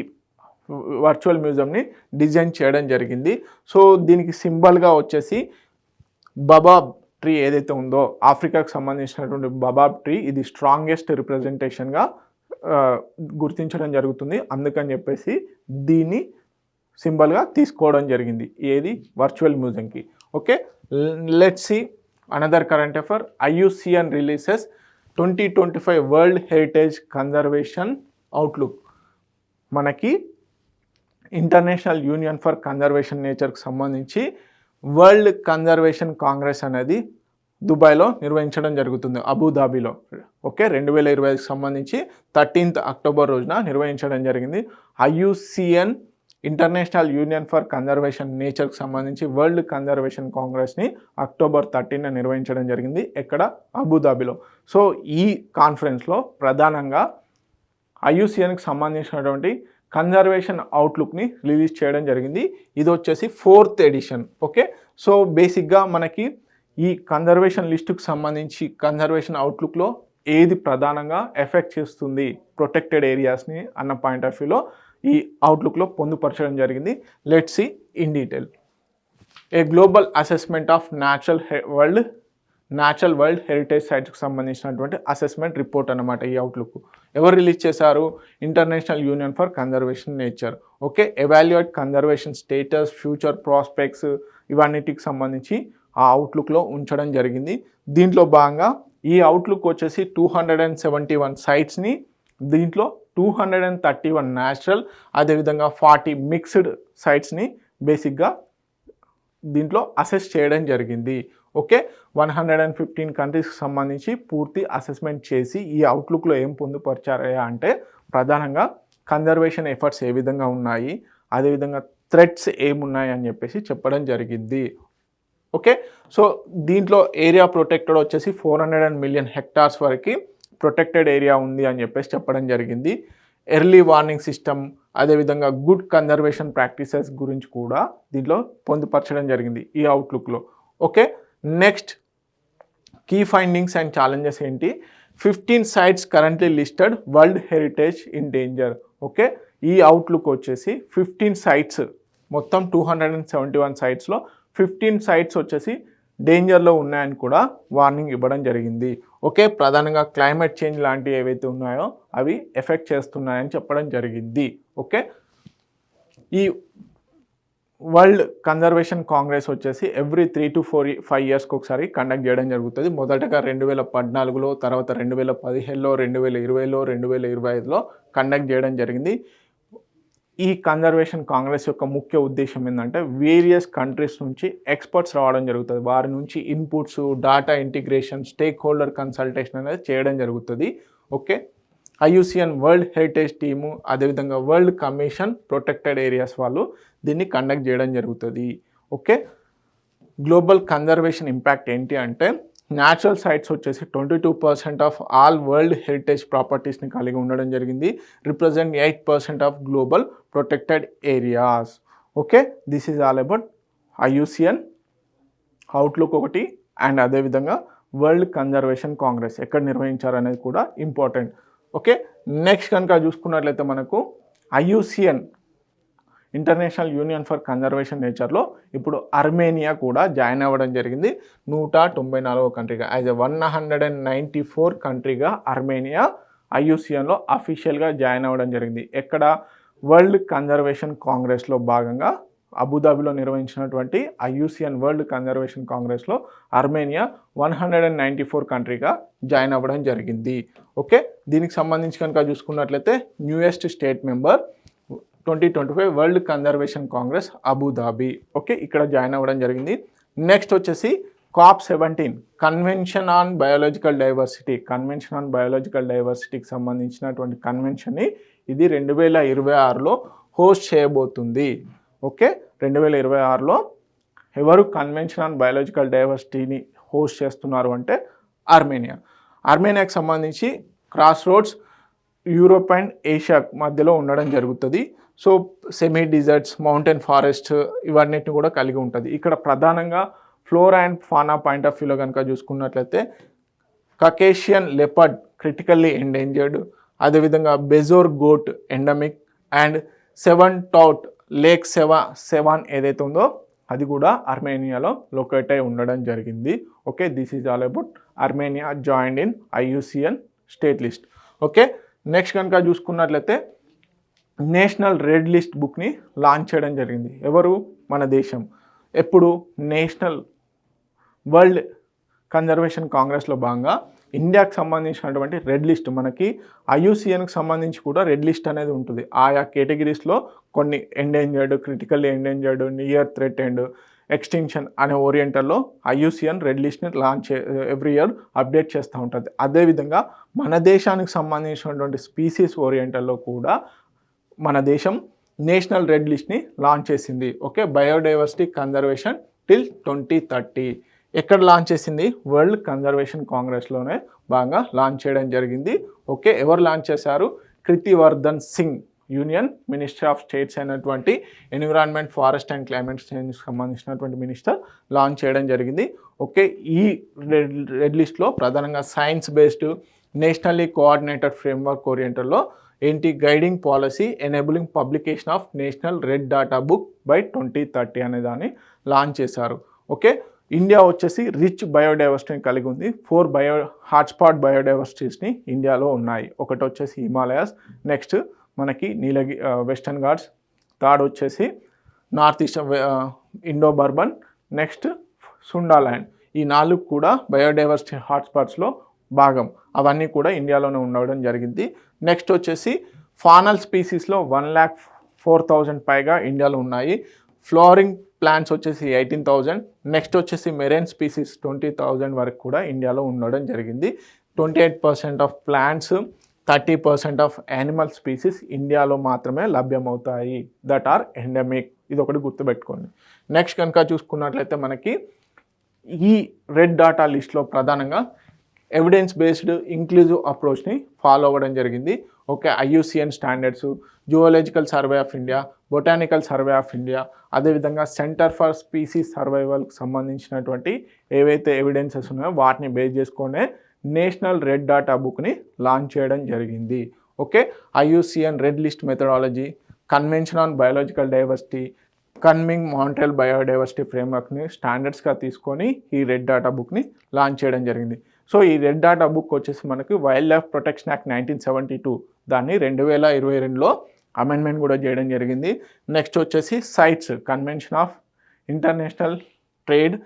వర్చువల్ మ్యూజియంని డిజైన్ చేయడం జరిగింది. సో దీనికి సింబల్గా వచ్చేసి బబాబ్ ట్రీ ఏదైతే ఉందో, ఆఫ్రికాకు సంబంధించినటువంటి బబాబ్ ట్రీ, ఇది స్ట్రాంగెస్ట్ రిప్రజెంటేషన్గా గుర్తించడం జరుగుతుంది. అందుకని చెప్పేసి దీన్ని సింబల్గా తీసుకోవడం జరిగింది ఏది వర్చువల్ మ్యూజియంకి. Okay, let's see another current affair. IUCN releases 2025 world heritage conservation outlook. మనకి ఇంటర్నేషనల్ యూనియన్ ఫర్ కన్జర్వేషన్ నేచర్కి సంబంధించి వరల్డ్ కన్జర్వేషన్ కాంగ్రెస్ అనేది దుబాయ్లో నిర్వహించడం జరుగుతుంది, అబుదాబిలో. ఓకే, 2025కి సంబంధించి 13th అక్టోబర్ రోజున నిర్వహించడం జరిగింది. IUCN international union for conservation నేచర్కి సంబంధించి వరల్డ్ కన్జర్వేషన్ కాంగ్రెస్ని అక్టోబర్ 13న నిర్వహించడం జరిగింది. ఎక్కడ? అబుదాబిలో. సో ఈ కాన్ఫరెన్స్లో ప్రధానంగా IUCNకి సంబంధించినటువంటి కన్జర్వేషన్ అవుట్లుక్ని రిలీజ్ చేయడం జరిగింది. ఇది వచ్చేసి 4th ఎడిషన్. ఓకే, సో బేసిక్గా మనకి ఈ కన్జర్వేషన్ లిస్టుకు సంబంధించి కన్జర్వేషన్ అవుట్లుక్లో ఏది ప్రధానంగా ఎఫెక్ట్ చేస్తుంది ప్రొటెక్టెడ్ ఏరియాస్ని అన్న పాయింట్ ఆఫ్ వ్యూలో ఈ అవుట్లుక్లో పొందుపరచడం జరిగింది. Let's see in detail. A global assessment of natural world heritage సైట్స్కి సంబంధించినటువంటి అసెస్మెంట్ రిపోర్ట్ అన్నమాట ఈ అవుట్లుక్. ఎవరు రిలీజ్ చేశారు? International union for conservation nature. Okay, evaluate conservation status, future prospects, ఇవన్నిటికి సంబంధించి ఆ అవుట్లుక్లో ఉంచడం జరిగింది. దీంట్లో భాగంగా ఈ అవుట్లుక్ వచ్చేసి 271 సైట్స్ని, దీంట్లో 231 న్యాచురల్, అదేవిధంగా 40 మిక్స్డ్ సైట్స్ని బేసిక్గా దీంట్లో అసెస్ చేయడం జరిగింది. ఓకే, 115 కంట్రీస్కి సంబంధించి పూర్తి అసెస్మెంట్ చేసి ఈ అవుట్లుక్లో ఏం పొందుపరిచారా అంటే ప్రధానంగా కన్జర్వేషన్ ఎఫర్ట్స్ ఏ విధంగా ఉన్నాయి, అదేవిధంగా థ్రెట్స్ ఏమున్నాయి అని చెప్పేసి చెప్పడం జరిగింది. ఓకే, సో దీంట్లో ఏరియా ప్రొటెక్టెడ్ వచ్చేసి 400 మిలియన్ హెక్టార్స్ వరకు ప్రొటెక్టెడ్ ఏరియా ఉంది అని చెప్పేసి చెప్పడం జరిగింది. ఎర్లీ వార్నింగ్ సిస్టమ్, అదేవిధంగా గుడ్ కన్జర్వేషన్ ప్రాక్టీసెస్ గురించి కూడా దీంట్లో పొందుపరచడం జరిగింది ఈ అవుట్లుక్లో. Okay, next key findings and challenges ఏంటి? 15 sites currently listed world heritage in danger. Okay, ఈ అవుట్లుక్ వచ్చేసి 15 సైట్స్, మొత్తం 271 సైట్స్లో 15 సైట్స్ వచ్చేసి డేంజర్లో ఉన్నాయని కూడా వార్నింగ్ ఇవ్వడం జరిగింది. ఓకే, ప్రధానంగా క్లైమేట్ చేంజ్ లాంటివి ఏవైతే ఉన్నాయో అవి ఎఫెక్ట్ చేస్తున్నాయని చెప్పడం జరిగింది. ఓకే, ఈ వరల్డ్ కన్జర్వేషన్ కాంగ్రెస్ వచ్చేసి ఎవ్రీ 3 to 5 ఇయర్స్కి ఒకసారి కండక్ట్ చేయడం జరుగుతుంది. మొదటగా 2014లో, తర్వాత 2017లో, 2020లో, 2025లో కండక్ట్ చేయడం జరిగింది. ఈ కన్జర్వేషన్ కాంగ్రెస్ యొక్క ముఖ్య ఉద్దేశం ఏంటంటే వేరియస్ కంట్రీస్ నుంచి ఎక్స్పర్ట్స్ రావడం జరుగుతుంది. వారి నుంచి inputs, data integration, stake holder consultation అనేది చేయడం జరుగుతుంది. Okay, IUCN world heritage team, అదేవిధంగా వరల్డ్ కమిషన్ ప్రొటెక్టెడ్ ఏరియాస్ వాళ్ళు దీన్ని కండక్ట్ చేయడం జరుగుతుంది. ఓకే, గ్లోబల్ కన్జర్వేషన్ ఇంపాక్ట్ ఏంటి అంటే న్యాచురల్ సైట్స్ వచ్చేసి 22% ఆఫ్ ఆల్ వరల్డ్ హెరిటేజ్ ప్రాపర్టీస్ని కలిగి ఉండడం జరిగింది. Represent 8% of global protected areas. Okay, this is all about IUCN outlook ఒకటి, అండ్ అదేవిధంగా వరల్డ్ కన్జర్వేషన్ కాంగ్రెస్ ఎక్కడ నిర్వహించారు అనేది కూడా ఇంపార్టెంట్. ఓకే, నెక్స్ట్ కనుక చూసుకున్నట్లయితే మనకు IUCN international union for conservation నేచర్లో ఇప్పుడు అర్మేనియా కూడా జాయిన్ అవ్వడం జరిగింది. 194వ కంట్రీగా, యాజ్ ఎ 194 కంట్రీగా అర్మేనియా IUCNలో అఫీషియల్గా జాయిన్ అవ్వడం జరిగింది. ఎక్కడ? వరల్డ్ కన్జర్వేషన్ కాంగ్రెస్లో భాగంగా అబుదాబిలో నిర్వహించినటువంటి IUCN వరల్డ్ కన్జర్వేషన్ కాంగ్రెస్లో అర్మేనియా 194 కంట్రీగా జాయిన్ అవ్వడం జరిగింది. ఓకే, దీనికి సంబంధించి కనుక చూసుకున్నట్లయితే newest state member 2025 world conservation Congress Abu Dhabi. Okay, ఇక్కడ జాయిన్ అవ్వడం జరిగింది. నెక్స్ట్ వచ్చేసి COP17 కన్వెన్షన్ ఆన్ బయోలాజికల్ డైవర్సిటీకి సంబంధించినటువంటి కన్వెన్షన్ని ఇది 2026లో హోస్ట్ చేయబోతుంది. ఓకే, 2026లో ఎవరు కన్వెన్షన్ ఆన్ బయోలాజికల్ డైవర్సిటీని హోస్ట్ చేస్తున్నారు అంటే ఆర్మేనియాకి సంబంధించి crossroads Europe and Asia మధ్యలో ఉండడం జరుగుతుంది. So semi deserts, mountain forest ఇవన్నిటిని కూడా కలిగి ఉంటుంది. ఇక్కడ ప్రధానంగా flora and fauna point of వ్యూలో కనుక చూసుకున్నట్లయితే కకేషియన్ లెపర్డ్ క్రిటికల్లీ ఎండేంజర్డ్, అదేవిధంగా bezoar goat endemic, and Sevan టౌట్ లేక్ సెవాన్ ఏదైతే ఉందో అది కూడా అర్మేనియాలో లొకేట్ అయి ఉండడం జరిగింది. Okay, this is all about Armenia joined in IUCN state list. Okay, next కనుక చూసుకున్నట్లయితే నేషనల్ రెడ్ లిస్ట్ బుక్ని లాంచ్ చేయడం జరిగింది. ఎవరు? మన దేశం. ఎప్పుడు? నేషనల్ వరల్డ్ కన్జర్వేషన్ కాంగ్రెస్లో భాగంగా ఇండియాకి సంబంధించినటువంటి రెడ్ లిస్ట్, మనకి IUCNకి సంబంధించి కూడా రెడ్ లిస్ట్ అనేది ఉంటుంది. ఆయా కేటగిరీస్లో కొన్ని endangered, critically endangered, near threatened, extinction అనే ఓరియంటల్లో IUCN రెడ్ లిస్ట్ని లాంచ్ ఎవ్రీ ఇయర్ అప్డేట్ చేస్తూ ఉంటుంది. అదేవిధంగా మన దేశానికి సంబంధించినటువంటి స్పీసీస్ ఓరియంటల్లో కూడా మన దేశం నేషనల్ రెడ్ లిస్ట్ని లాంచ్ చేసింది. ఓకే, బయోడైవర్సిటీ కన్జర్వేషన్ టిల్ 2030 ఎక్కడ లాంచ్ చేసింది? వరల్డ్ కన్జర్వేషన్ కాంగ్రెస్లోనే బాగా లాంచ్ చేయడం జరిగింది. ఓకే, ఎవరు లాంచ్ చేశారు? Kirtivardhan Singh, union minister of states అయినటువంటి ఎన్విరాన్మెంట్, ఫారెస్ట్ అండ్ క్లైమేట్ చేంజ్కి సంబంధించినటువంటి మినిస్టర్ లాంచ్ చేయడం జరిగింది. ఓకే, ఈ రెడ్ లిస్ట్లో ప్రధానంగా science based nationally coordinated framework ఓరియంటల్లో ఏంటి guiding policy enabling publication of national red data book by 2030 అనే దాన్ని లాంచ్ చేశారు. ఓకే, ఇండియా వచ్చేసి రిచ్ బయోడైవర్సిటీని కలిగి ఉంది. 4 హాట్స్పాట్ బయోడైవర్సిటీస్ని ఇండియాలో ఉన్నాయి. ఒకటి వచ్చేసి హిమాలయాస్, నెక్స్ట్ మనకి వెస్టర్న్ ఘాట్స్, థర్డ్ వచ్చేసి north east Indo Burma, next Sundaland. ఈ 4 కూడా బయోడైవర్సిటీ హాట్స్పాట్స్లో భాగం. అవన్నీ కూడా ఇండియాలోనే ఉండడం జరిగింది. నెక్స్ట్ వచ్చేసి ఫానల్ స్పీసీస్లో 1,04,000 పైగా ఇండియాలో ఉన్నాయి. ఫ్లోరింగ్ ప్లాంట్స్ వచ్చేసి 18,000. నెక్స్ట్ వచ్చేసి మెరైన్ స్పీసీస్ 20,000 వరకు కూడా ఇండియాలో ఉండడం జరిగింది. 28% of plants, 30% of animal species ఇండియాలో మాత్రమే లభ్యమవుతాయి, దట్ ఆర్ ఎండమిక్. ఇది ఒకటి గుర్తుపెట్టుకోండి. నెక్స్ట్ కనుక చూసుకున్నట్లయితే మనకి ఈ రెడ్ డాటా లిస్ట్లో ప్రధానంగా ఎవిడెన్స్ బేస్డ్ ఇంక్లూజివ్ అప్రోచ్ని ఫాలో అవ్వడం జరిగింది. Okay, IUCN standards, zoological survey of India, botanical survey of India, అదేవిధంగా సెంటర్ ఫర్ స్పీసీస్ సర్వైవల్కి సంబంధించినటువంటి ఏవైతే ఎవిడెన్సెస్ ఉన్నాయో వాటిని బేస్ చేసుకునే నేషనల్ రెడ్ డాటా బుక్ని లాంచ్ చేయడం జరిగింది. Okay, IUCN red list methodology, convention on biological diversity, Kunming Montreal biodiversity ఫ్రేమ్వర్క్ని స్టాండర్డ్స్గా తీసుకొని ఈ రెడ్ డాటా బుక్ని లాంచ్ చేయడం జరిగింది. సో ఈ రెడ్ డాటా బుక్ వచ్చేసి మనకి వైల్డ్ లైఫ్ ప్రొటెక్షన్ యాక్ట్ 1972 దాన్ని 2022లో అమెండ్మెంట్ కూడా చేయడం జరిగింది. నెక్స్ట్ వచ్చేసి CITES, convention of international trade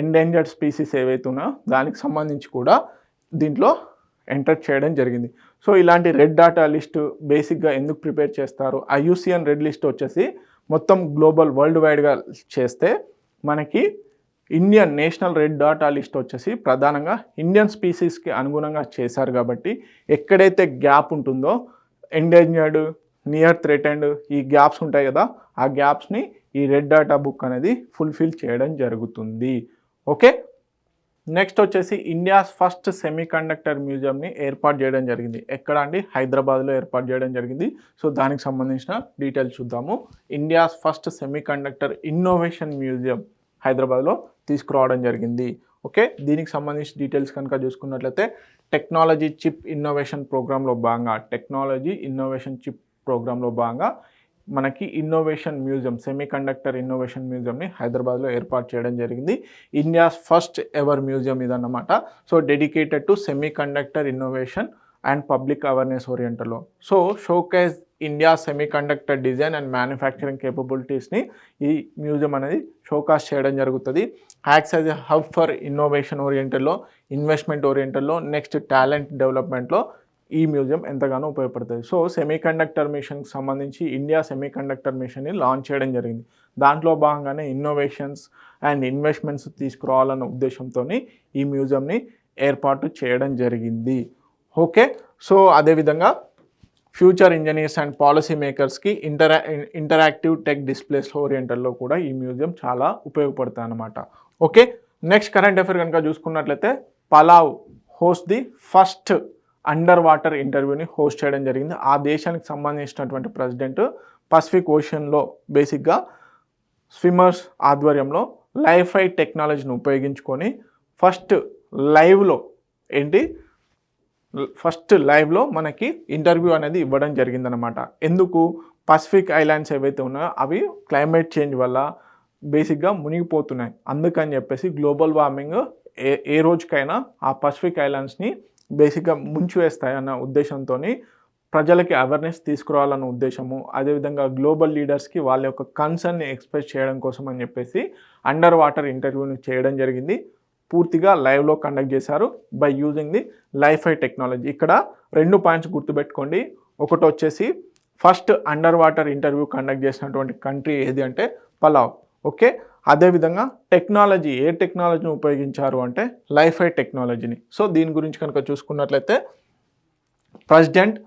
endangered species ఏవైతే ఉన్నాయో దానికి సంబంధించి కూడా దీంట్లో ఎంటర్ చేయడం జరిగింది. సో ఇలాంటి రెడ్ డాటా లిస్ట్ బేసిక్గా ఎందుకు ప్రిపేర్ చేస్తారు? IUCN రెడ్ లిస్ట్ వచ్చేసి మొత్తం గ్లోబల్ వరల్డ్ వైడ్గా చేస్తే మనకి Indian national red data list వచ్చేసి ప్రధానంగా ఇండియన్ స్పీసీస్కి అనుగుణంగా చేశారు కాబట్టి ఎక్కడైతే గ్యాప్ ఉంటుందో ఎండేంజర్డ్, నియర్ థ్రెటెండ్ ఈ గ్యాప్స్ ఉంటాయి కదా, ఆ గ్యాప్స్ని ఈ రెడ్ డాటా బుక్ అనేది ఫుల్ఫిల్ చేయడం జరుగుతుంది. ఓకే, నెక్స్ట్ వచ్చేసి ఇండియాస్ ఫస్ట్ సెమీ కండక్టర్ మ్యూజియంని ఏర్పాటు చేయడం జరిగింది. ఎక్కడ అండి? హైదరాబాద్లో ఏర్పాటు చేయడం జరిగింది. సో దానికి సంబంధించిన డీటెయిల్స్ చూద్దాము. India's first semi conductor innovation museum హైదరాబాద్లో తీసుకురావడం జరిగింది. ఓకే, దీనికి సంబంధించిన డీటెయిల్స్ కనుక చూసుకున్నట్లయితే టెక్నాలజీ చిప్ ఇన్నోవేషన్ ప్రోగ్రాంలో భాగంగా మనకి innovation museum, semiconductor innovation మ్యూజియంని హైదరాబాద్లో ఏర్పాటు చేయడం జరిగింది. ఇండియాస్ ఫస్ట్ ఎవర్ మ్యూజియం ఇదన్నమాట. So dedicated to semiconductor innovation and public awareness ఓరియంటల్లో. So showcase India semiconductor design and manufacturing కేపబిలిటీస్ని ఈ మ్యూజియం అనేది షోకాస్ చేయడం జరుగుతుంది. Acts as a hub for innovation ఓరియంటల్లో, ఇన్వెస్ట్మెంట్ ఓరియంటల్లో, నెక్స్ట్ టాలెంట్ డెవలప్మెంట్లో ఈ మ్యూజియం ఎంతగానో ఉపయోగపడుతుంది. సో సెమీ కండక్టర్ మిషన్కి సంబంధించి ఇండియా సెమీ కండక్టర్ మిషన్ని లాంచ్ చేయడం జరిగింది. దాంట్లో భాగంగానే ఇన్నోవేషన్స్ అండ్ ఇన్వెస్ట్మెంట్స్ తీసుకురావాలన్న ఉద్దేశంతో ఈ మ్యూజియంని ఏర్పాటు చేయడం జరిగింది. ఓకే, సో అదేవిధంగా ఫ్యూచర్ ఇంజనీర్స్ అండ్ పాలసీ మేకర్స్కి ఇంటరాక్టివ్ టెక్ డిస్ప్లేస్ ఓరియంటల్లో కూడా ఈ మ్యూజియం చాలా ఉపయోగపడుతుంది అన్నమాట. ఓకే, నెక్స్ట్ కరెంట్ అఫైర్ కనుక చూసుకున్నట్లయితే Palau host the first under water ఇంటర్వ్యూని హోస్ట్ చేయడం జరిగింది. ఆ దేశానికి సంబంధించినటువంటి ప్రెసిడెంట్ పసిఫిక్ ఓషన్లో బేసిక్గా స్విమ్మర్స్ ఆధ్వర్యంలో లైఫై టెక్నాలజీని ఉపయోగించుకొని ఫస్ట్ లైవ్లో మనకి ఇంటర్వ్యూ అనేది ఇవ్వడం జరిగిందనమాట. ఎందుకు? పసిఫిక్ ఐలాండ్స్ ఏవైతే ఉన్నాయో అవి క్లైమేట్ చేంజ్ వల్ల బేసిక్గా మునిగిపోతున్నాయి. అందుకని చెప్పేసి గ్లోబల్ వార్మింగ్ ఏ రోజుకైనా ఆ పసిఫిక్ ఐలాండ్స్ని బేసిక్గా ముంచివేస్తాయి అన్న ఉద్దేశంతో ప్రజలకి అవేర్నెస్ తీసుకురావాలన్న ఉద్దేశము, అదేవిధంగా గ్లోబల్ లీడర్స్కి వాళ్ళ యొక్క కన్సర్న్ని ఎక్స్ప్రెస్ చేయడం కోసం అని చెప్పేసి అండర్ వాటర్ ఇంటర్వ్యూని చేయడం జరిగింది. పూర్తిగా లైవ్లో కండక్ట్ చేశారు by using the Li-Fi technology. ఇక్కడ 2 పాయింట్స్ గుర్తుపెట్టుకోండి. ఒకటి వచ్చేసి first under water interview conduct చేసినటువంటి కంట్రీ ఏది అంటే పలావ్. ఓకే, అదేవిధంగా టెక్నాలజీ, ఏ టెక్నాలజీని ఉపయోగించారు అంటే లైఫై టెక్నాలజీని. సో దీని గురించి కనుక చూసుకున్నట్లయితే ప్రెసిడెంట్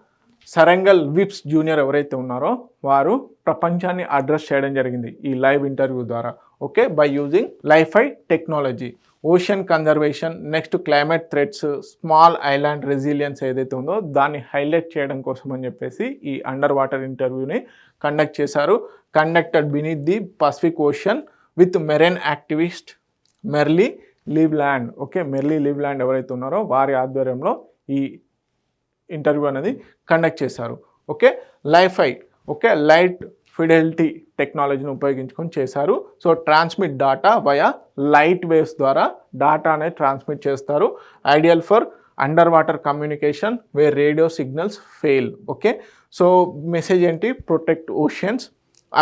సరెంగల్ విప్స్ జూనియర్ ఎవరైతే ఉన్నారో వారు ప్రపంచాన్ని అడ్రస్ చేయడం జరిగింది ఈ లైవ్ ఇంటర్వ్యూ ద్వారా. Okay, by using LiFi technology. Ocean conservation, next climate threats, small island resilience ఏదైతే ఉందో దాన్ని హైలైట్ చేయడం కోసం అని చెప్పేసి ఈ అండర్ వాటర్ ఇంటర్వ్యూని కండక్ట్ చేశారు. Conducted beneath the Pacific Ocean with marine activist Merly Leevland. Okay, Merly Leevland ఎవరైతే ఉన్నారో వారి ఆధ్వర్యంలో ఈ ఇంటర్వ్యూ అనేది కండక్ట్ చేశారు. Okay, LiFi okay light fidelity టెక్నాలజీని ఉపయోగించుకొని చేశారు. So transmit data via light waves ద్వారా డాటా అనేది ట్రాన్స్మిట్ చేస్తారు. Ideal for under water communication where radio signals fail. Okay, so message ఏంటి, protect oceans,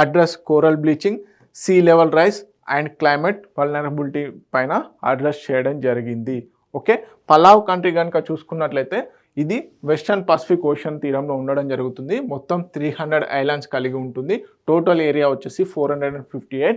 address coral bleaching, sea level rise and climate vulnerability పైన address చేయడం జరిగింది. Okay, pulao country కనుక చూసుకున్నట్లయితే ఇది వెస్టర్న్ పసిఫిక్ ఓషన్ తీరంలో ఉండడం జరుగుతుంది. మొత్తం 300 ఐలాండ్స్ కలిగి ఉంటుంది. టోటల్ ఏరియా వచ్చేసి 458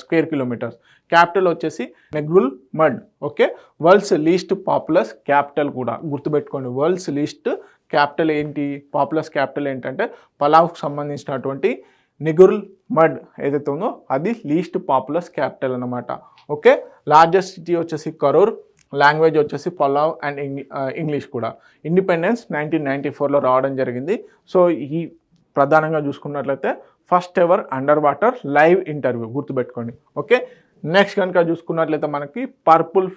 స్క్వేర్ కిలోమీటర్స్. క్యాపిటల్ వచ్చేసి Ngerulmud. Okay, world's least populous capital కూడా గుర్తుపెట్టుకోండి. వరల్డ్స్ లీస్ట్ క్యాపిటల్ ఏంటి, పాపులస్ క్యాపిటల్ ఏంటంటే పలావ్కి సంబంధించినటువంటి నెగురుల్ మడ్ ఏదైతే ఉందో అది లీస్ట్ పాపులస్ క్యాపిటల్ అన్నమాట. ఓకే, లార్జెస్ట్ సిటీ వచ్చేసి కరూర్. లాంగ్వేజ్ వచ్చేసి పలావ్ అండ్ ఇంగ్లీష్ కూడా. ఇండిపెండెన్స్ 1994లో రావడం జరిగింది. సో ఈ ప్రధానంగా చూసుకున్నట్లయితే first ever under water live interview గుర్తుపెట్టుకోండి. ఓకే, నెక్స్ట్ కనుక చూసుకున్నట్లయితే మనకి పర్పుల్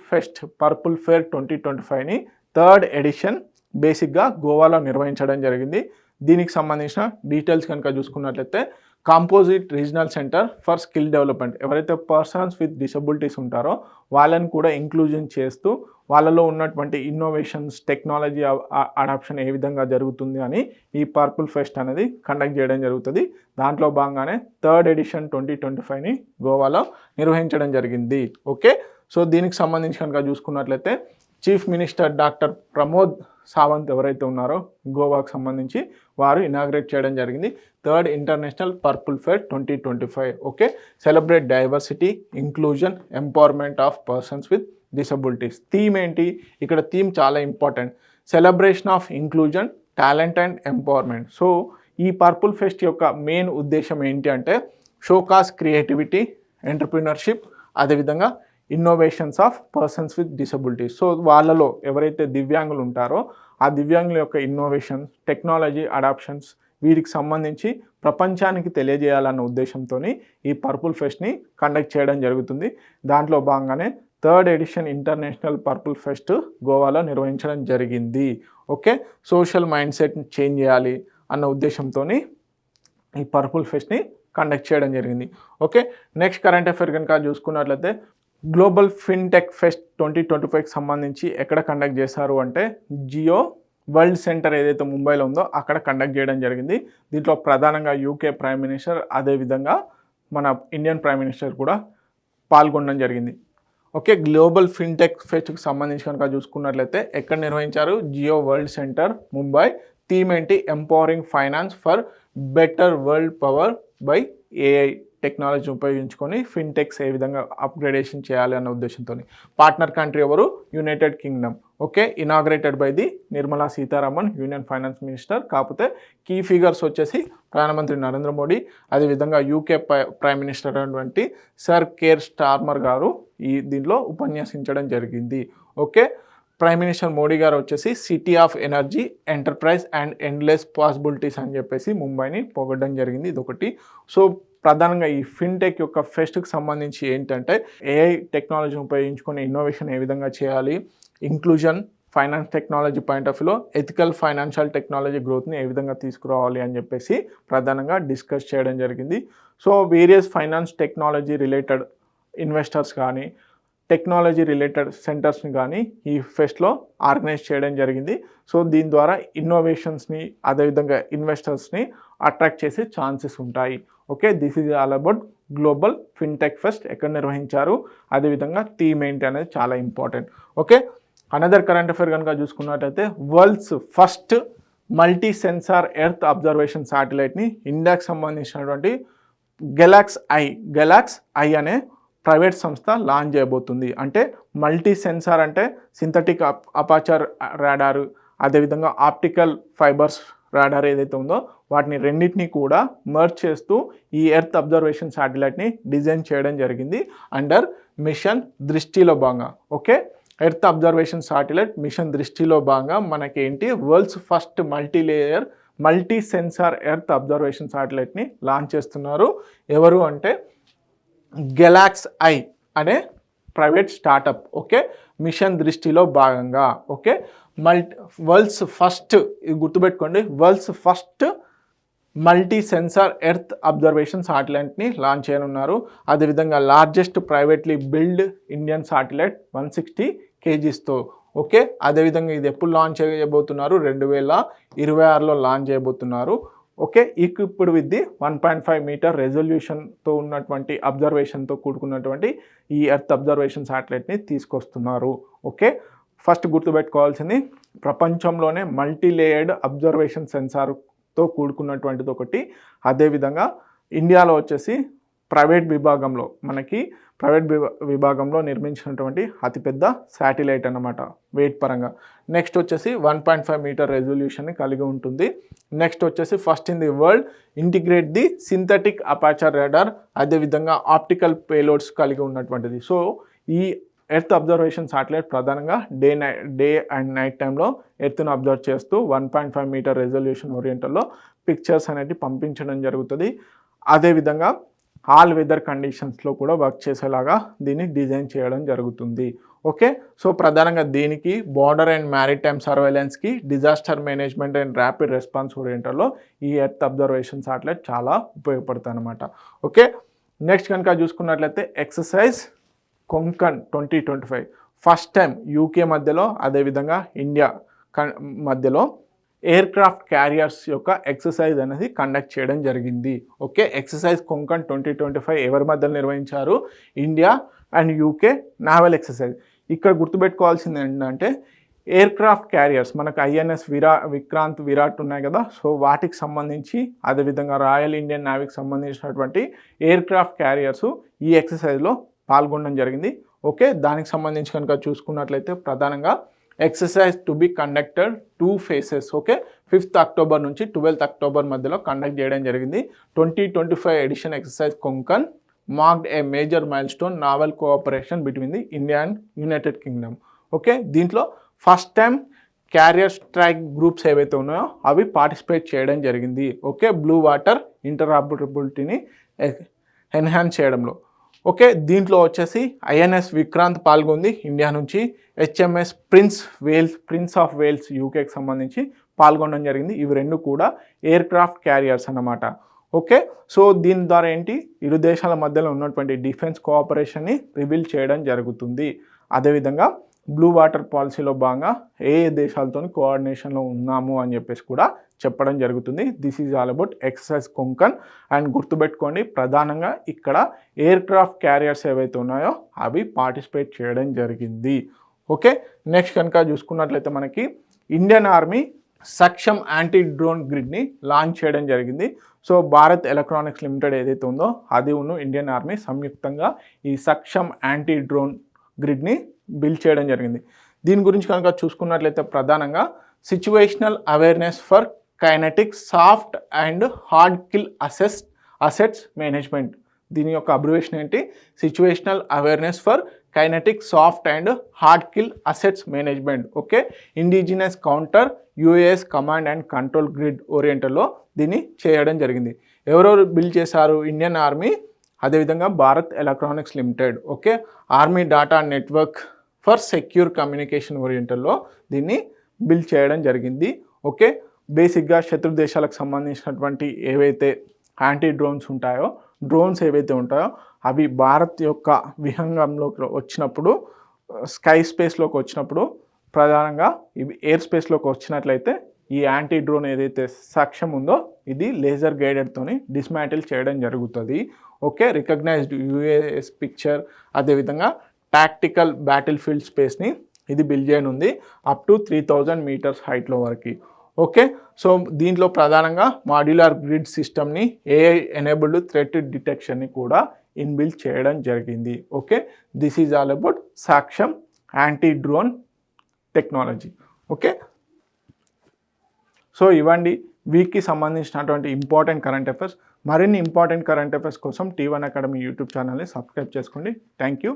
ఫేర్ 2025ని 3rd ఎడిషన్ బేసిక్గా గోవాలో నిర్వహించడం జరిగింది. దీనికి సంబంధించిన డీటెయిల్స్ కనుక చూసుకున్నట్లయితే composite regional centre for skill development, ఎవరైతే పర్సన్స్ విత్ డిసబిలిటీస్ ఉంటారో వాళ్ళని కూడా ఇంక్లూజన్ చేస్తూ వాళ్ళలో ఉన్నటువంటి ఇన్నోవేషన్స్, టెక్నాలజీ అడాప్షన్ ఏ విధంగా జరుగుతుంది అని ఈ పర్పుల్ ఫెస్ట్ అనేది కండక్ట్ చేయడం జరుగుతుంది. దాంట్లో భాగంగానే 3rd ఎడిషన్ 2025ని గోవాలో నిర్వహించడం జరిగింది. ఓకే, సో దీనికి సంబంధించి కనుక చూసుకున్నట్లయితే chief minister doctor Pramod Sawant ఎవరైతే ఉన్నారో గోవాకు సంబంధించి వారు ఇనాగ్రేట్ చేయడం జరిగింది. 3rd international purple fair 2025. Okay, celebrate diversity, inclusion, empowerment of persons with disabilities. Theme ఏంటి, ఇక్కడ థీమ్ చాలా important, celebration of inclusion, talent and empowerment. So ఈ పర్పుల్ ఫెస్ట్ యొక్క మెయిన్ ఉద్దేశం ఏంటి అంటే షోకాస్ క్రియేటివిటీ, ఎంటర్ప్రినర్షిప్, అదేవిధంగా innovations of persons with disabilities. So వాళ్ళలో ఎవరైతే దివ్యాంగులు ఉంటారో ఆ దివ్యాంగుల యొక్క ఇన్నోవేషన్స్, టెక్నాలజీ అడాప్షన్స్ వీటికి సంబంధించి ప్రపంచానికి తెలియజేయాలన్న ఉద్దేశంతో ఈ పర్పుల్ ఫెస్ట్ని కండక్ట్ చేయడం జరుగుతుంది. దాంట్లో భాగంగానే 3rd edition international purple pest గోవాలో నిర్వహించడం జరిగింది. ఓకే, సోషల్ మైండ్ సెట్ని చేంజ్ చేయాలి అన్న ఉద్దేశంతో ఈ పర్పుల్ ఫెస్ట్ని కండక్ట్ చేయడం జరిగింది. ఓకే, నెక్స్ట్ కరెంట్ అఫైర్ కనుక చూసుకున్నట్లయితే గ్లోబల్ ఫిన్టెక్ ఫెస్ట్ 2025కి సంబంధించి ఎక్కడ కండక్ట్ చేశారు అంటే జియో వరల్డ్ సెంటర్ ఏదైతే ముంబైలో ఉందో అక్కడ కండక్ట్ చేయడం జరిగింది. దీంట్లో ప్రధానంగా యూకే ప్రైమ్ మినిస్టర్ అదేవిధంగా మన ఇండియన్ ప్రైమ్ మినిస్టర్ కూడా పాల్గొనడం జరిగింది. ఓకే, గ్లోబల్ ఫిన్టెక్ ఫెస్ట్కి సంబంధించి కనుక చూసుకున్నట్లయితే ఎక్కడ నిర్వహించారు, Jio World Centre Mumbai. Theme ఏంటి, empowering finance for better world power by AI technology ఉపయోగించుకొని ఫిన్టెక్స్ ఏ విధంగా అప్గ్రేడేషన్ చేయాలి అన్న ఉద్దేశంతో. పార్ట్నర్ కంట్రీ ఎవరు, United Kingdom. Okay, inaugurated by the Nirmala Sitharaman, union finance minister. కాకపోతే కీ ఫిగర్స్ వచ్చేసి ప్రధానమంత్రి నరేంద్ర మోడీ, అదేవిధంగా యూకే ప్రైమ్ మినిస్టర్ అయినటువంటి సర్ కేర్ స్టార్మర్ గారు దీనిలో ఉపన్యాసించడం జరిగింది. ఓకే, ప్రైమ్ మినిస్టర్ మోడీ గారు వచ్చేసి city of energy, enterprise and endless possibilities అని చెప్పేసి ముంబైని పొగడడం జరిగింది. ఇదొకటి. సో ప్రధానంగా ఈ ఫిన్టెక్ యొక్క ఫెస్ట్కి సంబంధించి ఏంటంటే ఏఐ టెక్నాలజీని ఉపయోగించుకొని ఇన్నోవేషన్ ఏ విధంగా చేయాలి, inclusion, finance technology point of వ్యూలో ఎథికల్ ఫైనాన్షియల్ టెక్నాలజీ గ్రోత్ని ఏ విధంగా తీసుకురావాలి అని చెప్పేసి ప్రధానంగా డిస్కస్ చేయడం జరిగింది. So various finance technology related investors కానీ టెక్నాలజీ రిలేటెడ్ సెంటర్స్ని కానీ ఈ ఫెస్ట్లో ఆర్గనైజ్ చేయడం జరిగింది. సో దీని ద్వారా ఇన్నోవేషన్స్ని అదేవిధంగా ఇన్వెస్టర్స్ని అట్రాక్ట్ చేసే ఛాన్సెస్ ఉంటాయి. Okay, this is all about global fintech fest ఎక్కడ నిర్వహించారు, అదేవిధంగా థీమ్ ఏంటి అనేది చాలా important. Okay, another current affair కనుక చూసుకున్నట్టయితే world's first multi sensor earth observation శాటిలైట్ని ఇండియాకి సంబంధించినటువంటి గెలాక్స్ ఐ అనే ప్రైవేట్ సంస్థ లాంచ్ చేయబోతుంది. అంటే మల్టీ సెన్సార్ అంటే సింథటిక్ అపాచర్ రాడారు, అదేవిధంగా ఆప్టికల్ ఫైబర్స్ రాడార్ ఏదైతే ఉందో వాటిని రెండింటినీ కూడా మర్జ్ చేస్తూ ఈ ఎర్త్ అబ్జర్వేషన్ శాటిలైట్ని డిజైన్ చేయడం జరిగింది అండర్ మిషన్ దృష్టిలో భాగంగా. Okay, earth observation satellite mission దృష్టిలో భాగంగా మనకి ఏంటి world's first multi sensor earth observation శాటిలైట్ని లాంచ్ చేస్తున్నారు. ఎవరు అంటే గెలాక్స్ ఐ అనే ప్రైవేట్ స్టార్టప్. ఓకే, మిషన్ దృష్టిలో భాగంగా. ఓకే, వరల్డ్స్ ఫస్ట్, ఇది గుర్తుపెట్టుకోండి, world's first multi sensor earth observation శాటిలైట్ని లాంచ్ చేయనున్నారు. అదేవిధంగా largest privately build Indian satellite 160 kgsతో. ఓకే, అదేవిధంగా ఇది ఎప్పుడు లాంచ్ చేయబోతున్నారు, 2026లో లాంచ్ చేయబోతున్నారు. ఓకే, ఇప్పుడు విత్ 1.5 మీటర్ రెజల్యూషన్తో ఉన్నటువంటి అబ్జర్వేషన్తో కూడుకున్నటువంటి ఈ ఎర్త్ అబ్జర్వేషన్ శాటిలైట్ని తీసుకొస్తున్నారు. ఓకే, ఫస్ట్ గుర్తుపెట్టుకోవాల్సింది ప్రపంచంలోనే మల్టీ లేయర్డ్ అబ్జర్వేషన్ సెన్సార్తో కూడుకున్నటువంటిది ఒకటి. అదేవిధంగా ఇండియాలో వచ్చేసి ప్రైవేట్ విభాగంలో నిర్మించినటువంటి అతిపెద్ద శాటిలైట్ అన్నమాట వెయిట్ పరంగా. నెక్స్ట్ వచ్చేసి 1.5 మీటర్ రెజల్యూషన్ని కలిగి ఉంటుంది. నెక్స్ట్ వచ్చేసి first in the world integrate the synthetic aperture radar, అదేవిధంగా ఆప్టికల్ పేలోడ్స్ కలిగి ఉన్నటువంటిది. సో ఈ ఎర్త్ అబ్జర్వేషన్ శాటిలైట్ ప్రధానంగా డే అండ్ నైట్ టైంలో ఎర్త్ను అబ్జర్వ్ చేస్తూ 1.5 మీటర్ రెజల్యూషన్ ఓరియంటల్లో పిక్చర్స్ అనేవి పంపించడం జరుగుతుంది. అదేవిధంగా ఆల్ వెదర్ కండిషన్స్లో కూడా వర్క్ చేసేలాగా దీన్ని డిజైన్ చేయడం జరుగుతుంది. ఓకే, సో ప్రధానంగా దీనికి బార్డర్ అండ్ మ్యారిటైమ్ సర్వేలెన్స్కి, disaster management and rapid response ఓరియంటల్లో ఈ ఎర్త్ అబ్జర్వేషన్ శాటిలైట్ చాలా ఉపయోగపడుతుంది అనమాట. ఓకే, నెక్స్ట్ కనుక చూసుకున్నట్లయితే exercise Konkan 2025 first time UK మధ్యలో, అదేవిధంగా ఇండియా మధ్యలో ఎయిర్ క్రాఫ్ట్ క్యారియర్స్ యొక్క ఎక్సర్సైజ్ అనేది కండక్ట్ చేయడం జరిగింది. ఓకే, ఎక్సర్సైజ్ కొంకన్ 2025 ఎవరి మధ్యలో నిర్వహించారు, India and UK naval exercise. ఇక్కడ గుర్తుపెట్టుకోవాల్సింది ఏంటంటే ఎయిర్ క్రాఫ్ట్ క్యారియర్స్ మనకు ఐఎన్ఎస్ విక్రాంత్, విరాట్ ఉన్నాయి కదా, సో వాటికి సంబంధించి, అదేవిధంగా రాయల్ ఇండియన్ నేవీకి సంబంధించినటువంటి ఎయిర్ క్రాఫ్ట్ క్యారియర్స్ ఈ ఎక్సర్సైజ్లో పాల్గొనడం జరిగింది. ఓకే, దానికి సంబంధించి కనుక చూసుకున్నట్లయితే ప్రధానంగా exercise to be conducted 2 phases. Okay, 5th October నుంచి 12th అక్టోబర్ మధ్యలో కండక్ట్ చేయడం జరిగింది. 2025 edition exercise Konkan marked a major milestone naval cooperation between the India and United Kingdom. Okay, దీంట్లో first time carrier strike groups ఏవైతే ఉన్నాయో అవి participate చేయడం జరిగింది. ఓకే, బ్లూ వాటర్ ఇంటరాపరబిలిటీని ఎన్హాన్స్ చేయడంలో. ఓకే, దీంట్లో వచ్చేసి ఐఎన్ఎస్ విక్రాంత్ పాల్గొంది ఇండియా నుంచి, హెచ్ఎంఎస్ ప్రిన్స్ ఆఫ్ వేల్స్ యూకేకి సంబంధించి పాల్గొనడం జరిగింది. ఇవి రెండు కూడా ఎయిర్ క్రాఫ్ట్ క్యారియర్స్ అన్నమాట. ఓకే, సో దీని ద్వారా ఏంటి, ఇరు దేశాల మధ్యలో ఉన్నటువంటి డిఫెన్స్ కోఆపరేషన్ని రివీల్ చేయడం జరుగుతుంది. అదేవిధంగా బ్లూ వాటర్ పాలసీలో భాగంగా ఏ దేశాలతో కోఆర్డినేషన్లో ఉన్నాము అని చెప్పేసి కూడా చెప్పడం జరుగుతుంది. This is all about exercise Konkan. And గుర్తుపెట్టుకోండి ప్రధానంగా ఇక్కడ ఎయిర్ క్రాఫ్ట్ క్యారియర్స్ ఏవైతే ఉన్నాయో అవి పార్టిసిపేట్ చేయడం జరిగింది. ఓకే, నెక్స్ట్ కనుక చూసుకున్నట్లయితే మనకి Indian army Saksham anti drone గ్రిడ్ని లాంచ్ చేయడం జరిగింది. సో భారత్ ఎలక్ట్రానిక్స్ లిమిటెడ్ ఏదైతే ఉందో అది ఇండియన్ ఆర్మీ సంయుక్తంగా ఈ సక్షమ్ యాంటీ డ్రోన్ గ్రిడ్ని బిల్డ్ చేయడం జరిగింది. దీని గురించి కనుక చూసుకున్నట్లయితే ప్రధానంగా situational awareness for kinetic soft and hard kill assets management. దీని యొక్క అబ్రివేషన్ ఏంటి, situational awareness for kinetic soft and hard kill assets management. Okay, indigenous counter UAS command and control grid ఓరియంటల్లో దీన్ని చేయడం జరిగింది. ఎవరెవరు బిల్డ్ చేశారు, ఇండియన్ ఆర్మీ, అదేవిధంగా Bharat Electronics Limited. Okay, army data network for secure communication ఓరియంటల్లో దీన్ని బిల్డ్ చేయడం జరిగింది. ఓకే, బేసిక్గా శత్రు దేశాలకు సంబంధించినటువంటి ఏవైతే యాంటీ డ్రోన్స్ ఏవైతే ఉంటాయో అవి భారత్ యొక్క విహంగంలోకి వచ్చినప్పుడు, స్కై స్పేస్లోకి వచ్చినప్పుడు, ప్రధానంగా ఇవి ఎయిర్ స్పేస్లోకి వచ్చినట్లయితే ఈ యాంటీ డ్రోన్ ఏదైతే సక్షం ఉందో ఇది లేజర్ గైడెడ్తోని డిస్మాంటిల్ చేయడం జరుగుతుంది. ఓకే, రికగ్నైజ్డ్ యూఏఎస్ పిక్చర్, అదేవిధంగా టాక్టికల్ బ్యాటిల్ ఫీల్డ్ స్పేస్ని ఇది బిల్డ్ చేయనుంది అప్ టు 3000 meters హైట్లో వరకు. ఓకే, సో దీంట్లో ప్రధానంగా మాడ్యులర్ గ్రిడ్ సిస్టమ్ని, ఏఐ ఎనేబుల్డ్ థ్రెట్ డిటెక్షన్ని కూడా ఇన్బిల్డ్ చేయడం జరిగింది. Okay, this is all about సాక్ష్యం anti drone technology. Okay, so ఇవ్వండి వీక్కి సంబంధించినటువంటి ఇంపార్టెంట్ కరెంట్ అఫైర్స్. మరిన్ని ఇంపార్టెంట్ కరెంట్ అఫైర్స్ కోసం T1 అకాడమీ యూట్యూబ్ ఛానల్ని సబ్స్క్రైబ్ చేసుకోండి. Thank you.